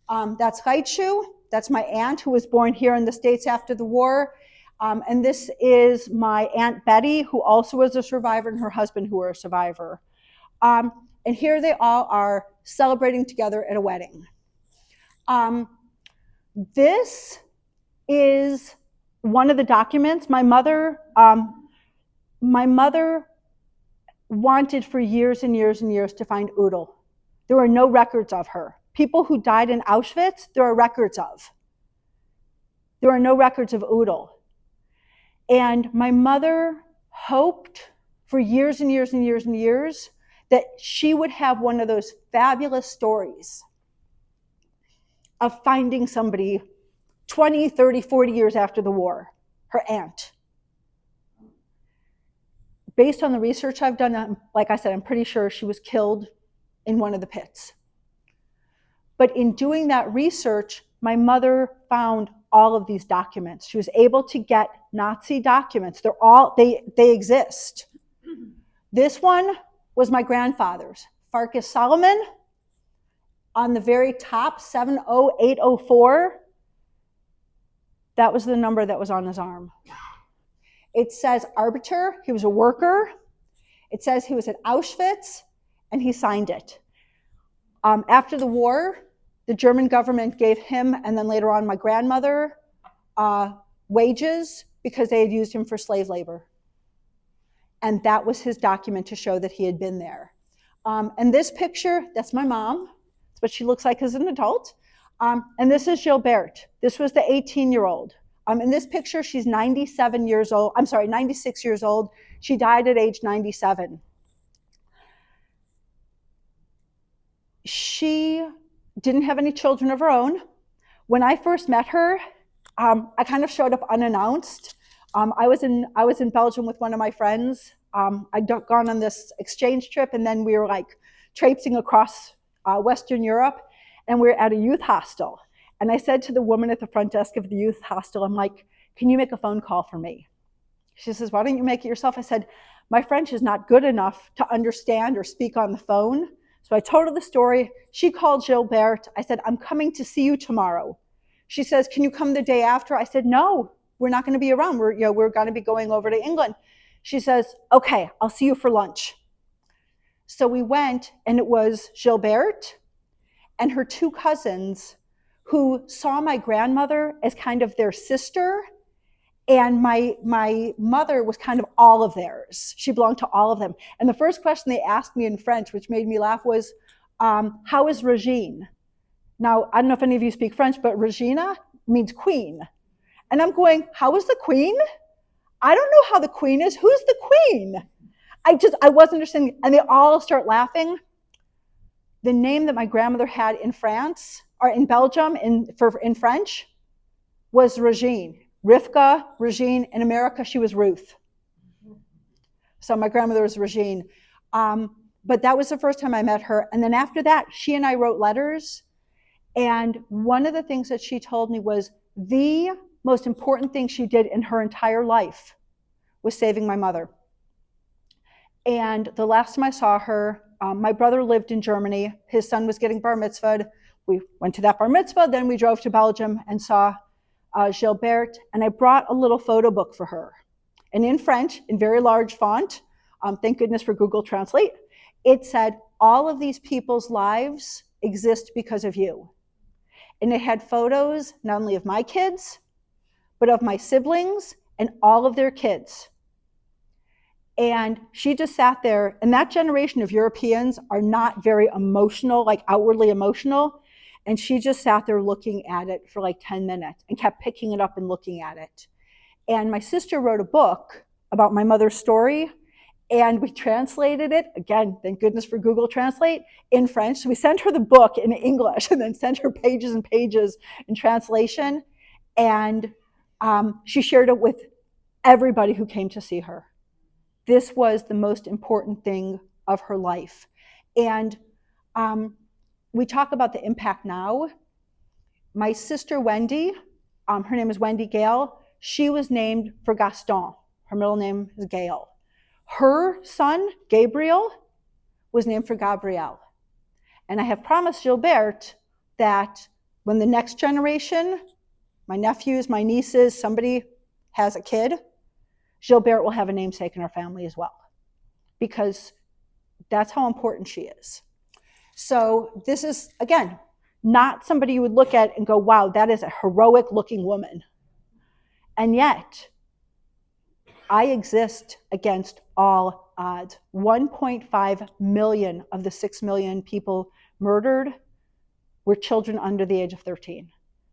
Speaker 3: That's Haichu. That's my aunt who was born here in the States after the war. And this is my Aunt Betty, who also was a survivor, and her husband, who were a survivor. And here they all are celebrating together at a wedding. This is one of the documents. My mother wanted for years and years and years to find Udall. There were no records of her. People who died in Auschwitz, there are records of. There are no records of Udall. And my mother hoped for years and years and years and years that she would have one of those fabulous stories of finding somebody 20, 30, 40 years after the war, her aunt. Based on the research I've done, like I said, I'm pretty sure she was killed in one of the pits. But in doing that research, my mother found all of these documents. She was able to get Nazi documents. They exist. This one was my grandfather's, Farkas Solomon. On the very top, 70804, that was the number that was on his arm. It says arbiter, he was a worker. It says he was at Auschwitz, and he signed it. After the war, the German government gave him, and then later on my grandmother, wages because they had used him for slave labor. And that was his document to show that he had been there. And this picture, that's my mom. That's what she looks like as an adult. And this is Gilberte. This was the 18-year-old. In this picture, she's 96 years old. She died at age 97. She didn't have any children of her own. When I first met her, I kind of showed up unannounced. I was in Belgium with one of my friends. I'd gone on this exchange trip, and then we were like traipsing across Western Europe, and we were at a youth hostel. And I said to the woman at the front desk of the youth hostel, I'm like, can you make a phone call for me? She says, why don't you make it yourself? I said, my French is not good enough to understand or speak on the phone. So I told her the story. She called Gilberte. I said, I'm coming to see you tomorrow. She says, can you come the day after? I said, no, we're not going to be around. We're going to be going over to England. She says, okay, I'll see you for lunch. So we went, and it was Gilberte and her two cousins who saw my grandmother as kind of their sister, and my mother was kind of all of theirs. She belonged to all of them. And the first question they asked me in French, which made me laugh, was, how is Regine? Now, I don't know if any of you speak French, but Regina means queen. And I'm going, how is the queen? I don't know how the queen is. Who's the queen? I wasn't understanding. And they all start laughing. The name that my grandmother had in France, or in Belgium, in French, was Regine. Rivka, Regine. In America, she was Ruth. So my grandmother was Regine. but that was the first time I met her. And then after that, she and I wrote letters. And one of the things that she told me was the most important thing she did in her entire life was saving my mother. And the last time I saw her, my brother lived in Germany. His son was getting bar mitzvahed. We went to that bar mitzvah, then we drove to Belgium and saw Gilberte, and I brought a little photo book for her. And in French, in very large font, thank goodness for Google Translate, it said, all of these people's lives exist because of you. And it had photos not only of my kids, but of my siblings and all of their kids. And she just sat there, and that generation of Europeans are not very emotional, like outwardly emotional. And she just sat there looking at it for like 10 minutes and kept picking it up and looking at it. And my sister wrote a book about my mother's story, and we translated it, again, thank goodness for Google Translate, in French. So we sent her the book in English and then sent her pages and pages in translation. And she shared it with everybody who came to see her. This was the most important thing of her life. And we talk about the impact now. My sister Wendy, her name is Wendy Gale, she was named for Gaston. Her middle name is Gale. Her son, Gabriel, was named for Gabrielle. And I have promised Gilberte that when the next generation, my nephews, my nieces, somebody has a kid, Gilberte will have a namesake in our family as well, because that's how important she is. So this is, again, not somebody you would look at and go, wow, that is a heroic looking woman. And yet, I exist against all odds. 1.5 million of the 6 million people murdered were children under the age of 13.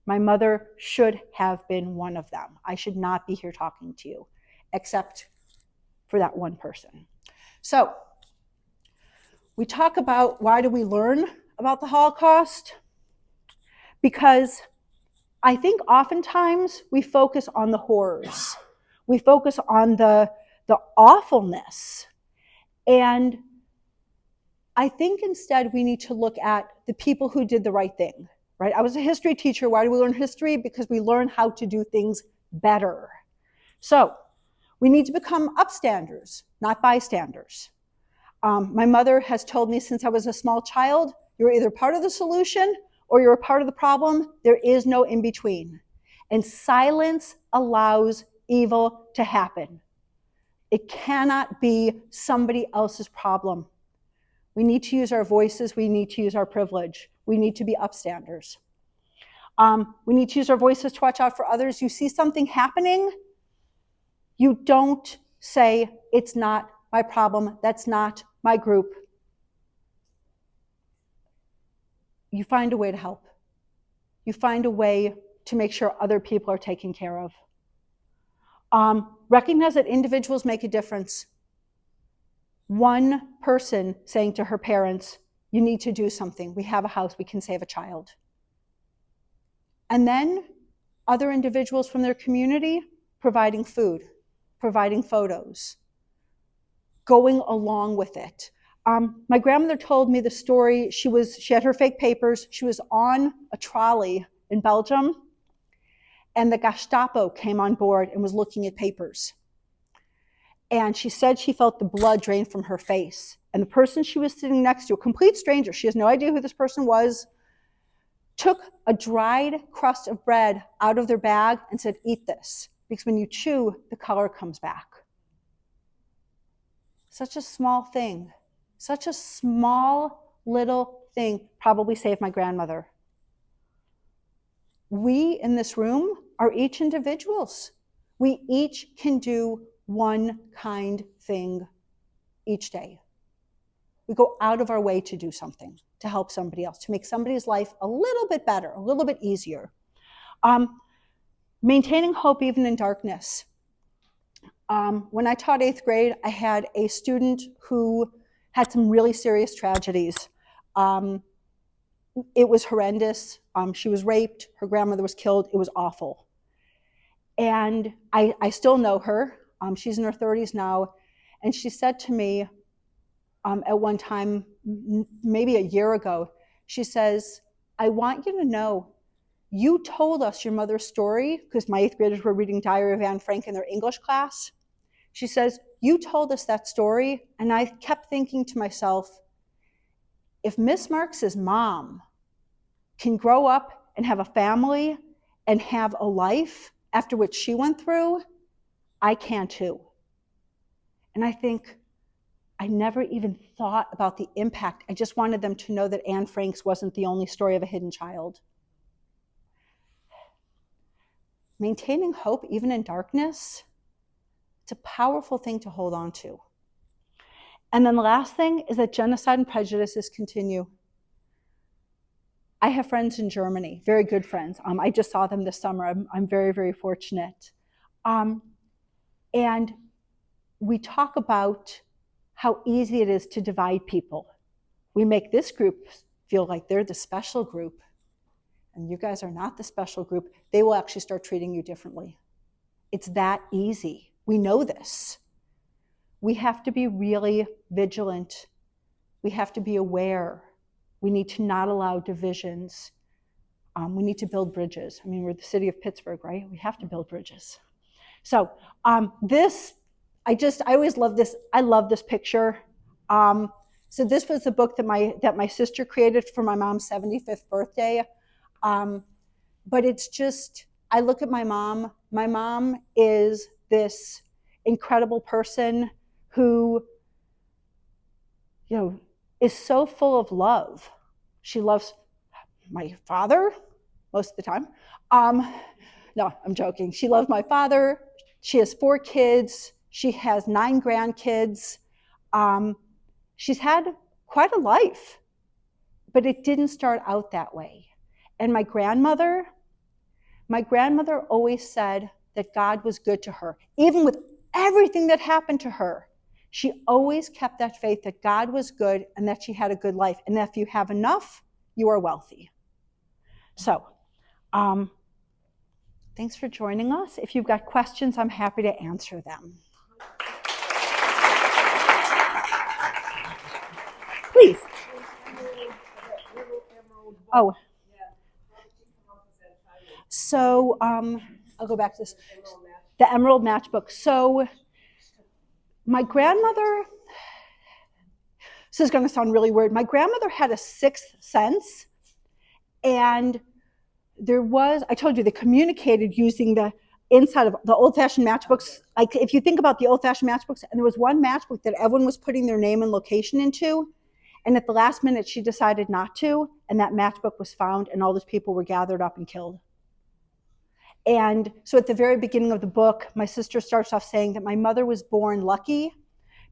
Speaker 3: My mother should have been one of them. I should not be here talking to you, except for that one person. So we talk about, why do we learn about the Holocaust? Because I think oftentimes we focus on the horrors. We focus on the awfulness. And I think instead we need to look at the people who did the right thing, right? I was a history teacher. Why do we learn history? Because we learn how to do things better. So we need to become upstanders, not bystanders. My mother has told me since I was a small child, you're either part of the solution or you're a part of the problem. There is no in between. And silence allows evil to happen. It cannot be somebody else's problem. We need to use our voices. We need to use our privilege. We need to be upstanders. We need to use our voices to watch out for others. You see something happening, you don't say, it's not my problem, that's not my group. You find a way to help. You find a way to make sure other people are taken care of. Recognize that individuals make a difference. One person saying to her parents, you need to do something. We have a house, we can save a child. And then other individuals from their community providing food, providing photos, going along with it. My grandmother told me the story. She had her fake papers. She was on a trolley in Belgium, and the Gestapo came on board and was looking at papers. And she said she felt the blood drain from her face. And the person she was sitting next to, a complete stranger, she has no idea who this person was, took a dried crust of bread out of their bag and said, eat this, because when you chew, the color comes back. Such a small thing. Such a small little thing probably saved my grandmother. We in this room are each individuals. We each can do one kind thing each day. We go out of our way to do something, to help somebody else, to make somebody's life a little bit better, a little bit easier. Maintaining hope even in darkness. When I taught 8th grade, I had a student who had some really serious tragedies. It was horrendous. She was raped. Her grandmother was killed. It was awful. And I still know her. She's in her 30s now. And she said to me, at one time, maybe a year ago. She says, I want you to know, you told us your mother's story, because my 8th graders were reading Diary of Anne Frank in their English class. She says, you told us that story, and I kept thinking to myself, if Miss Marks's mom can grow up and have a family and have a life after what she went through, I can too. And I think, I never even thought about the impact. I just wanted them to know that Anne Frank's wasn't the only story of a hidden child. Maintaining hope, even in darkness, it's a powerful thing to hold on to. And then the last thing is that genocide and prejudices continue. I have friends in Germany, very good friends. I just saw them this summer. I'm very, very fortunate. And we talk about how easy it is to divide people. We make this group feel like they're the special group, and you guys are not the special group. They will actually start treating you differently. It's that easy. We know this. We have to be really vigilant. We have to be aware. We need to not allow divisions. We need to build bridges. I mean, we're the city of Pittsburgh, right? We have to build bridges. So I always love this. I love this picture. So this was the book that my sister created for my mom's 75th birthday. But it's just, I look at my mom. My mom is this incredible person who, is so full of love. She loves my father most of the time. No, I'm joking. She loves my father. She has 4 kids. She has 9 grandkids. She's had quite a life, but it didn't start out that way. And my grandmother always said that God was good to her. Even with everything that happened to her, she always kept that faith that God was good and that she had a good life. And that if you have enough, you are wealthy. So, thanks for joining us. If you've got questions, I'm happy to answer them. Please. Oh. So I'll go back to this. The Emerald Matchbook. So my grandmother, this is going to sound really weird. My grandmother had a 6th sense, and I told you, they communicated using the inside of the old-fashioned matchbooks. Like if you think about the old-fashioned matchbooks, and there was one matchbook that everyone was putting their name and location into, and at the last minute she decided not to, and that matchbook was found, and all those people were gathered up and killed. And so at the very beginning of the book, my sister starts off saying that my mother was born lucky,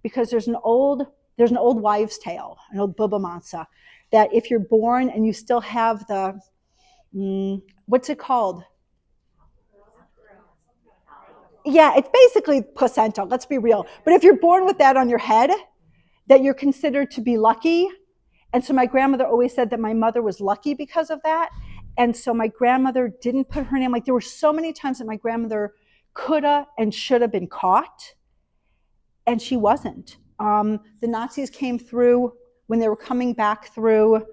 Speaker 3: because there's an old wives' tale, an old Bubba Mansa, that if you're born and you still have the, what's it called? Yeah, it's basically placenta, let's be real. But if you're born with that on your head, that you're considered to be lucky. And so my grandmother always said that my mother was lucky because of that. And so my grandmother didn't put her name. Like there were so many times that my grandmother coulda and should have been caught, and she wasn't. The Nazis came through when they were coming back through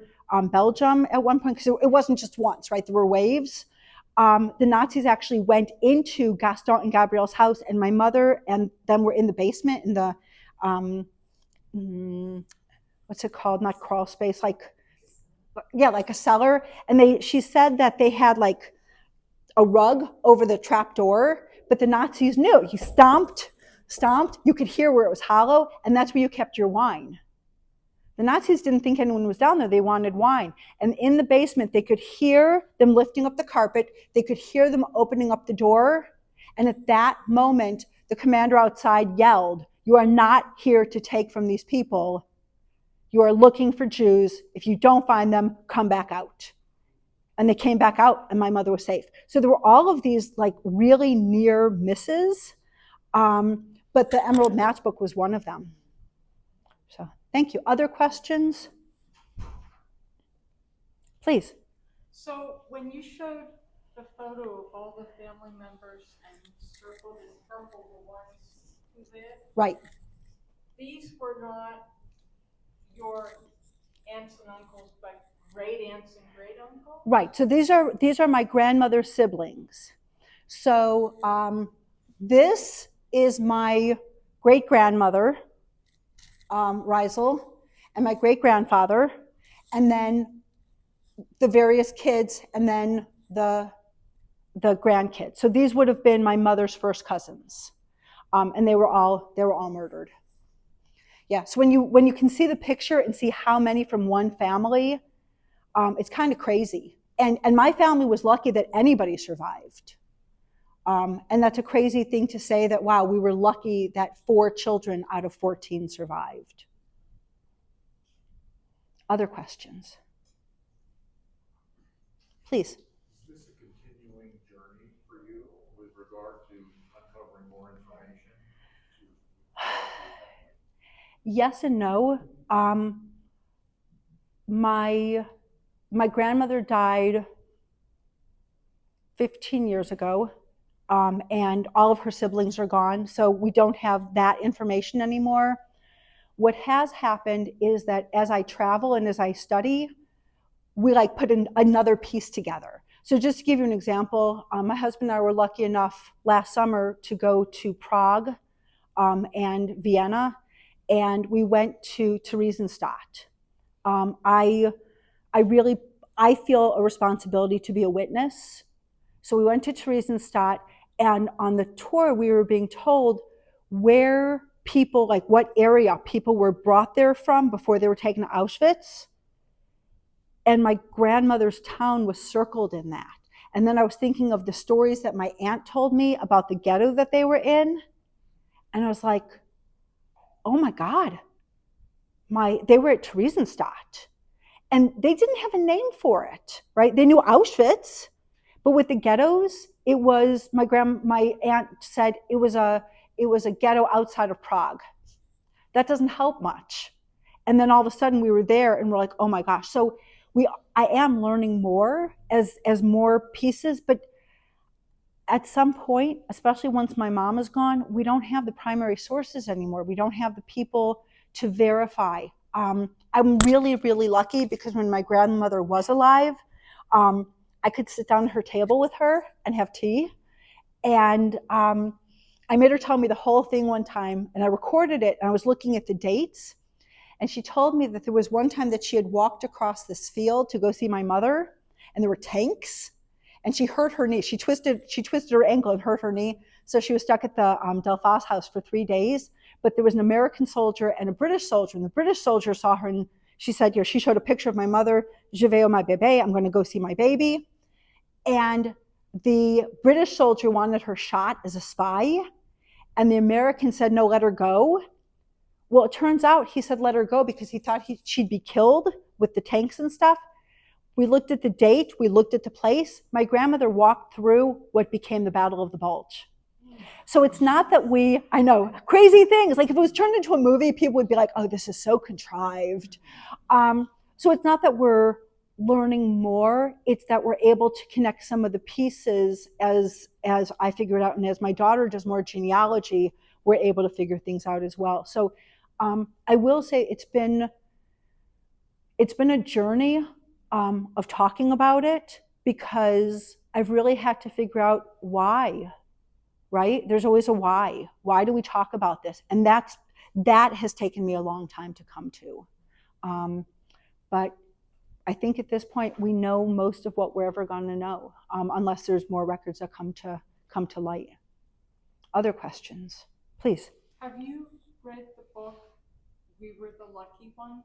Speaker 3: Belgium at one point, because it wasn't just once, right? There were waves. The Nazis actually went into Gaston and Gabrielle's house, and my mother and them were in the basement in the, what's it called? Not crawl space, like a cellar. And she said that they had like a rug over the trap door, but the Nazis knew. You stomped, you could hear where it was hollow, and that's where you kept your wine. The Nazis didn't think anyone was down there. They wanted wine. And in the basement, they could hear them lifting up the carpet. They could hear them opening up the door. And at that moment, the commander outside yelled, "You are not here to take from these people. You are looking for Jews. If you don't find them, come back out." And they came back out, and my mother was safe. So there were all of these like really near misses, but the Emerald Matchbook was one of them. So thank you. Other questions? Please.
Speaker 4: So when you showed the photo of all the family members and circled in purple the ones who lived,
Speaker 3: Right.
Speaker 4: these were not your aunts and uncles, but great aunts and great uncles?
Speaker 3: Right. So these are my grandmother's siblings. So this is my great grandmother, Reisel, and my great grandfather, and then the various kids, and then the grandkids. So these would have been my mother's first cousins, and they were all murdered. Yeah. So when you can see the picture and see how many from one family, it's kind of crazy. And my family was lucky that anybody survived. And that's a crazy thing to say, that, wow, we were lucky that 4 children out of 14 survived. Other questions? Please.
Speaker 5: Is this a continuing journey for you with regard to uncovering more information?
Speaker 3: Yes and no. My grandmother died 15 years ago, and all of her siblings are gone, so we don't have that information anymore. What has happened is that as I travel and as I study, we like put another piece together. So just to give you an example, my husband and I were lucky enough last summer to go to Prague and Vienna, and we went to Theresienstadt. I feel a responsibility to be a witness. So we went to Theresienstadt, and on the tour we were being told where people, like what area people were brought there from before they were taken to Auschwitz. And my grandmother's town was circled in that. And then I was thinking of the stories that my aunt told me about the ghetto that they were in. And I was like, oh my God, they were at Theresienstadt. And they didn't have a name for it, right? They knew Auschwitz, but with the ghettos, it was, my aunt said it was a ghetto outside of Prague. That doesn't help much. And then all of a sudden we were there and we're like, oh my gosh. So I am learning more as more pieces, but at some point, especially once my mom is gone, we don't have the primary sources anymore. We don't have the people to verify. I'm really, really lucky because when my grandmother was alive, I could sit down at her table with her and have tea. And I made her tell me the whole thing one time, and I recorded it, and I was looking at the dates. And she told me that there was one time that she had walked across this field to go see my mother, and there were tanks, and she hurt her knee. She twisted her ankle and hurt her knee, so she was stuck at the Delphos house for 3 days. But there was an American soldier and a British soldier, and the British soldier saw her, and she said, she showed a picture of my mother, je vais au ma bébé, I'm going to go see my baby. And the British soldier wanted her shot as a spy, and the American said, no, let her go. Well, it turns out he said let her go because he thought she'd be killed with the tanks and stuff. We looked at the date, we looked at the place. My grandmother walked through what became the Battle of the Bulge. So it's not that I know, crazy things. Like if it was turned into a movie, people would be like, oh, this is so contrived. So it's not that we're learning more, it's that we're able to connect some of the pieces as I figure it out. And as my daughter does more genealogy, we're able to figure things out as well. So I will say it's been a journey of talking about it, because I've really had to figure out why, right? There's always a why. Why do we talk about this? And that has taken me a long time to come to. But I think at this point we know most of what we're ever going to know, unless there's more records that come to light. Other questions, please.
Speaker 4: Have you read the book, We Were the Lucky Ones?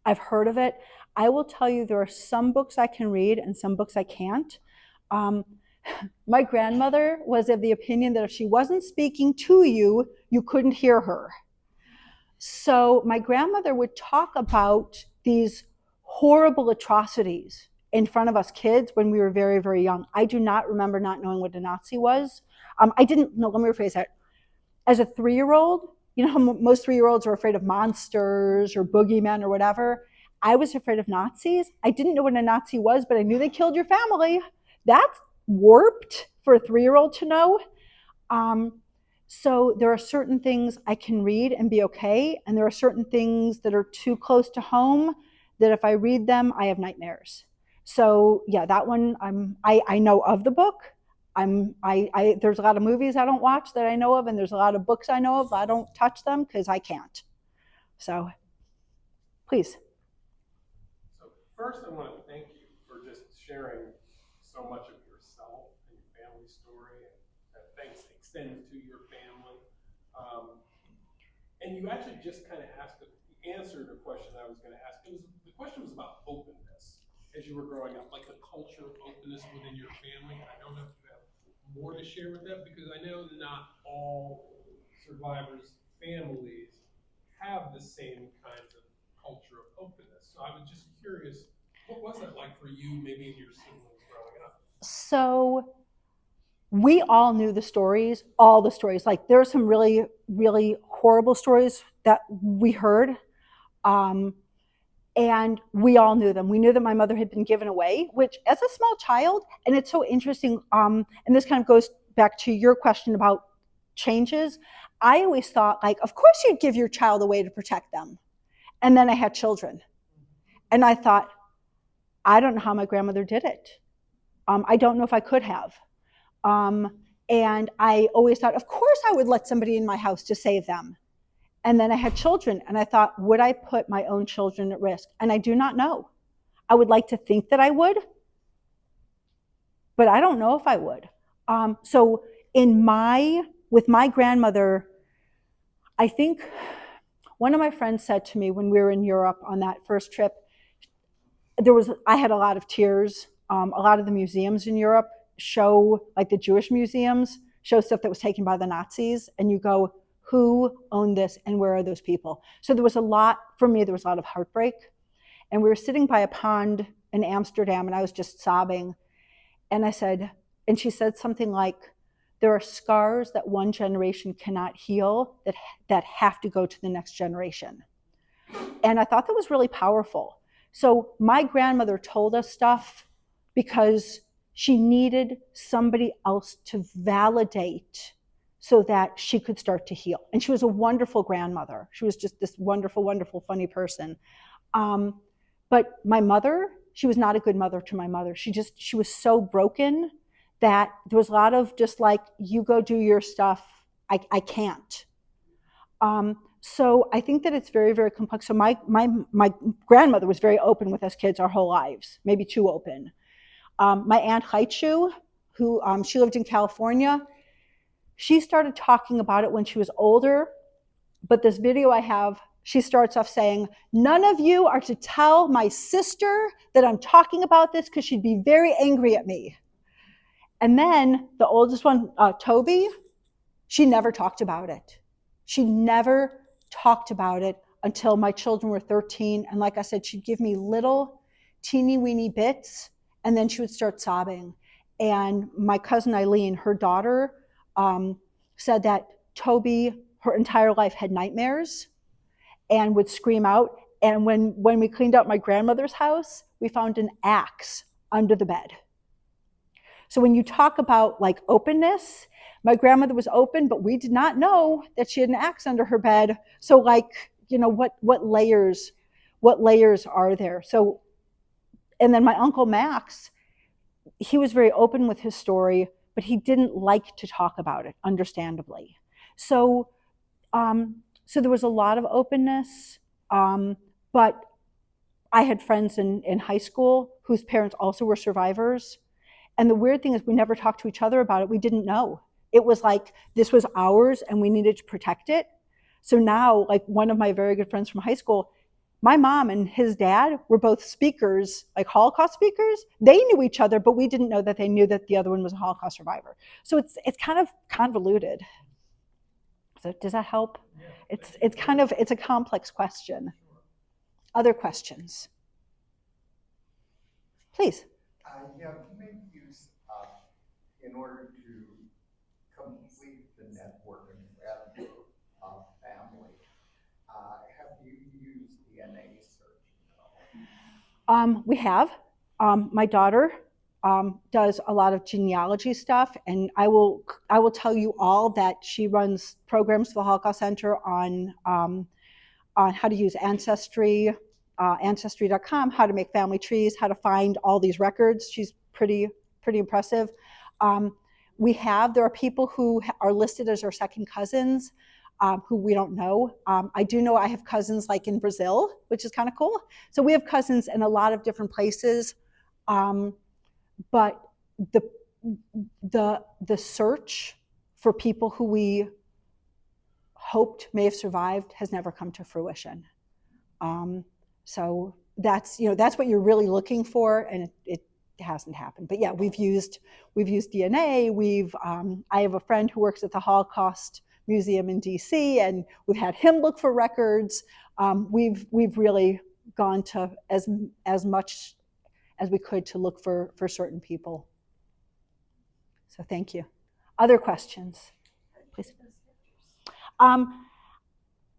Speaker 3: I've heard of it. I will tell you, there are some books I can read and some books I can't. My grandmother was of the opinion that if she wasn't speaking to you, you couldn't hear her. So my grandmother would talk about these horrible atrocities in front of us kids when we were very, very young. I do not remember not knowing what a Nazi was. I didn't know, let me rephrase that. As a 3-year-old, you know how most 3-year-olds are afraid of monsters or boogeymen or whatever? I was afraid of Nazis. I didn't know what a Nazi was, but I knew they killed your family. That's warped for a 3-year-old to know. So there are certain things I can read and be okay, and there are certain things that are too close to home that if I read them, I have nightmares. So yeah, that one I know of the book. There's a lot of movies I don't watch that I know of, and there's a lot of books I know of. I don't touch them because I can't. So please.
Speaker 6: So first, I want to thank you for just sharing so much of yourself and your family story, and that thanks extends to your family. And you actually just kind of answered a question I was going to ask. The question was about openness as you were growing up, like the culture of openness within your family. I don't know if you have more to share with that, because I know not all survivors' families have the same kinds of culture of openness. So I was just curious, what was that like for you, maybe in your siblings growing up?
Speaker 3: So we all knew the stories, all the stories. Like there are some really, really horrible stories that we heard. And we all knew them. We knew that my mother had been given away, which as a small child, and it's so interesting, and this kind of goes back to your question about changes. I always thought, like, of course you'd give your child away to protect them. And then I had children. And I thought, I don't know how my grandmother did it. I don't know if I could have. And I always thought, of course I would let somebody in my house to save them. And then I had children, and I thought, would I put my own children at risk? And I do not know. I would like to think that I would, but I don't know if I would. So with my grandmother, I think one of my friends said to me when we were in Europe on that first trip, I had a lot of tears. A lot of the museums in Europe show, like the Jewish museums, show stuff that was taken by the Nazis, and you go, who owned this and where are those people? So there was a lot of heartbreak. And we were sitting by a pond in Amsterdam, and I was just sobbing. And she said something like, there are scars that one generation cannot heal that have to go to the next generation. And I thought that was really powerful. So my grandmother told us stuff because she needed somebody else to validate so that she could start to heal. And she was a wonderful grandmother. She was just this wonderful, wonderful, funny person. But my mother, she was not a good mother to my mother. She was so broken that there was a lot of just like, you go do your stuff, I can't. So I think that it's very, very complex. So my grandmother was very open with us kids our whole lives, maybe too open. My Aunt Haichu, who she lived in California, she started talking about it when she was older, but this video I have, she starts off saying, none of you are to tell my sister that I'm talking about this because she'd be very angry at me. And then the oldest one, Toby, she never talked about it. She never talked about it until my children were 13. And like I said, she'd give me little teeny weeny bits, and then she would start sobbing. And my cousin Eileen, her daughter, said that Toby, her entire life, had nightmares and would scream out. And when we cleaned out my grandmother's house, we found an axe under the bed. So when you talk about like openness, my grandmother was open, but we did not know that she had an axe under her bed. So like, what layers are there? So, and then my Uncle Max, he was very open with his story, but he didn't like to talk about it, understandably. So there was a lot of openness, but I had friends in high school whose parents also were survivors. And the weird thing is we never talked to each other about it. We didn't know. It was like, this was ours and we needed to protect it. So now, like one of my very good friends from high school, my mom and his dad were both speakers, like Holocaust speakers. They knew each other, but we didn't know that they knew that the other one was a Holocaust survivor. So it's kind of convoluted. So does that help? Yeah, it's a complex question. Other questions? Please.
Speaker 7: Yeah, you make use of, in order to complete the network and web of family, have you used DNA searching at all?
Speaker 3: We have. My daughter, does a lot of genealogy stuff, and I will tell you all that she runs programs for the Holocaust Center on how to use Ancestry, Ancestry.com, how to make family trees, how to find all these records. She's pretty impressive. There are people who are listed as our second cousins, who we don't know. I do know I have cousins like in Brazil, which is kind of cool. So we have cousins in a lot of different places. But the search for people who we hoped may have survived has never come to fruition. So that's what you're really looking for, and it hasn't happened. But yeah, we've used DNA. I have a friend who works at the Holocaust Museum in DC, and we've had him look for records. We've really gone to as much as we could to look for certain people. So thank you. Other questions, please?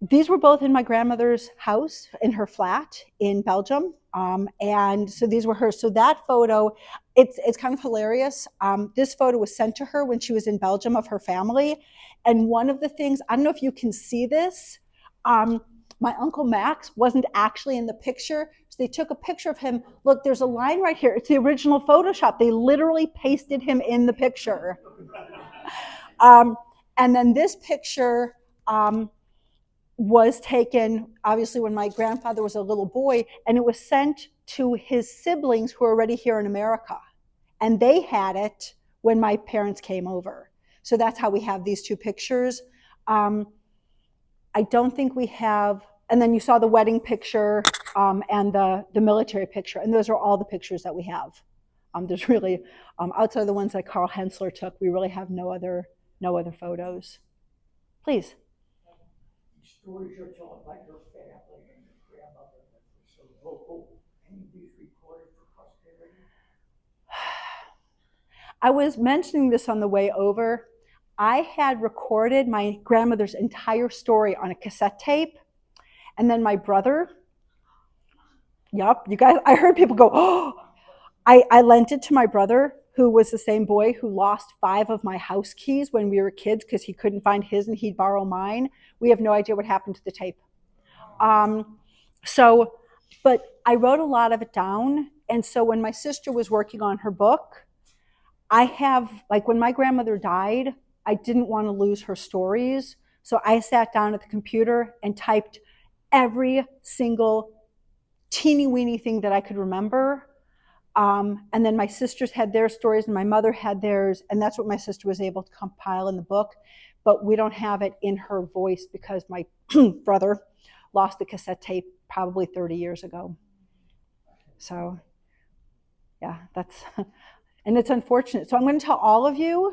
Speaker 3: These were both in my grandmother's house, in her flat in Belgium. And so these were hers. So that photo, it's kind of hilarious. This photo was sent to her when she was in Belgium of her family. And one of the things, I don't know if you can see this, my Uncle Max wasn't actually in the picture. So they took a picture of him. Look, there's a line right here. It's the original Photoshop. They literally pasted him in the picture. And then this picture was taken, obviously, when my grandfather was a little boy, and it was sent to his siblings who are already here in America. And they had it when my parents came over. So that's how we have these two pictures. I don't think we have, and then you saw the wedding picture and the military picture, and those are all the pictures that we have. There's really, outside of the ones that Carl Hensler took, we really have no other photos. Please.
Speaker 8: The stories you're telling about your family and your grandmother that were so local, any of these recorded for posterity?
Speaker 3: I was mentioning this on the way over. I had recorded my grandmother's entire story on a cassette tape, and then my brother, you guys, I heard people go, oh, I lent it to my brother, who was the same boy who lost 5 of my house keys when we were kids because he couldn't find his and he'd borrow mine. We have no idea what happened to the tape. But I wrote a lot of it down, and so when my sister was working on her book, when my grandmother died, I didn't want to lose her stories. So I sat down at the computer and typed every single teeny weeny thing that I could remember. And then my sisters had their stories and my mother had theirs. And that's what my sister was able to compile in the book. But we don't have it in her voice because my brother lost the cassette tape probably 30 years ago. So yeah, and it's unfortunate. So I'm going to tell all of you,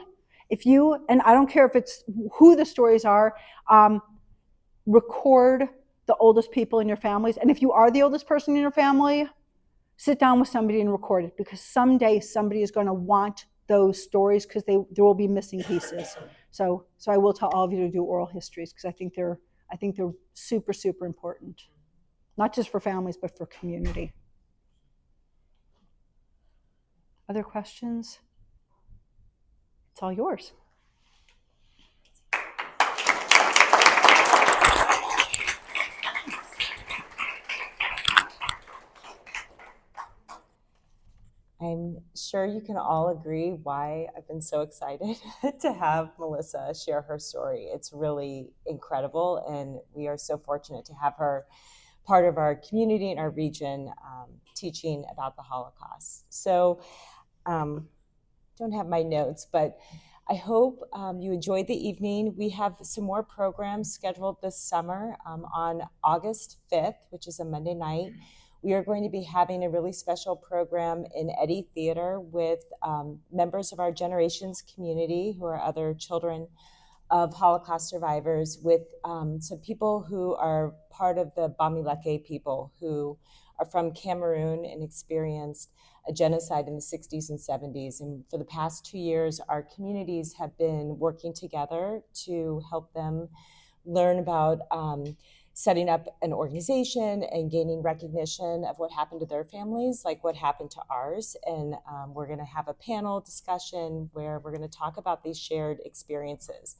Speaker 3: and I don't care if it's who the stories are, record the oldest people in your families. And if you are the oldest person in your family, sit down with somebody and record it, because someday somebody is going to want those stories because there will be missing pieces. So I will tell all of you to do oral histories because I think they're super, super important, not just for families, but for community. Other questions? It's all yours.
Speaker 1: I'm sure you can all agree why I've been so excited to have Melissa share her story. It's really incredible, and we are so fortunate to have her part of our community and our region teaching about the Holocaust. So don't have my notes, but I hope you enjoyed the evening. We have some more programs scheduled this summer. On August 5th, which is a Monday night, we are going to be having a really special program in Eddy Theater with members of our generation's community who are other children of Holocaust survivors, with some people who are part of the Bamileke people who are from Cameroon and experienced a genocide in the 60s and 70s. And for the past 2 years, our communities have been working together to help them learn about setting up an organization and gaining recognition of what happened to their families, like what happened to ours. And we're going to have a panel discussion where we're going to talk about these shared experiences.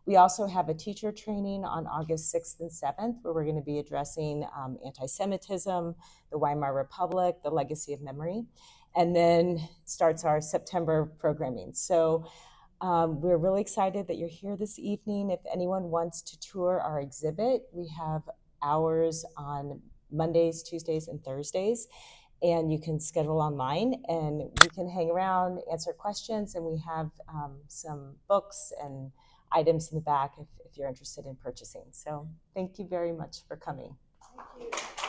Speaker 1: We also have a teacher training on August 6th and 7th, where we're going to be addressing anti-Semitism, the Weimar Republic, the legacy of memory, and then starts our September programming. So we're really excited that you're here this evening. If anyone wants to tour our exhibit, we have hours on Mondays, Tuesdays, and Thursdays, and you can schedule online and we can hang around, answer questions, and we have some books and items in the back if you're interested in purchasing. So thank you very much for coming.
Speaker 2: Thank you.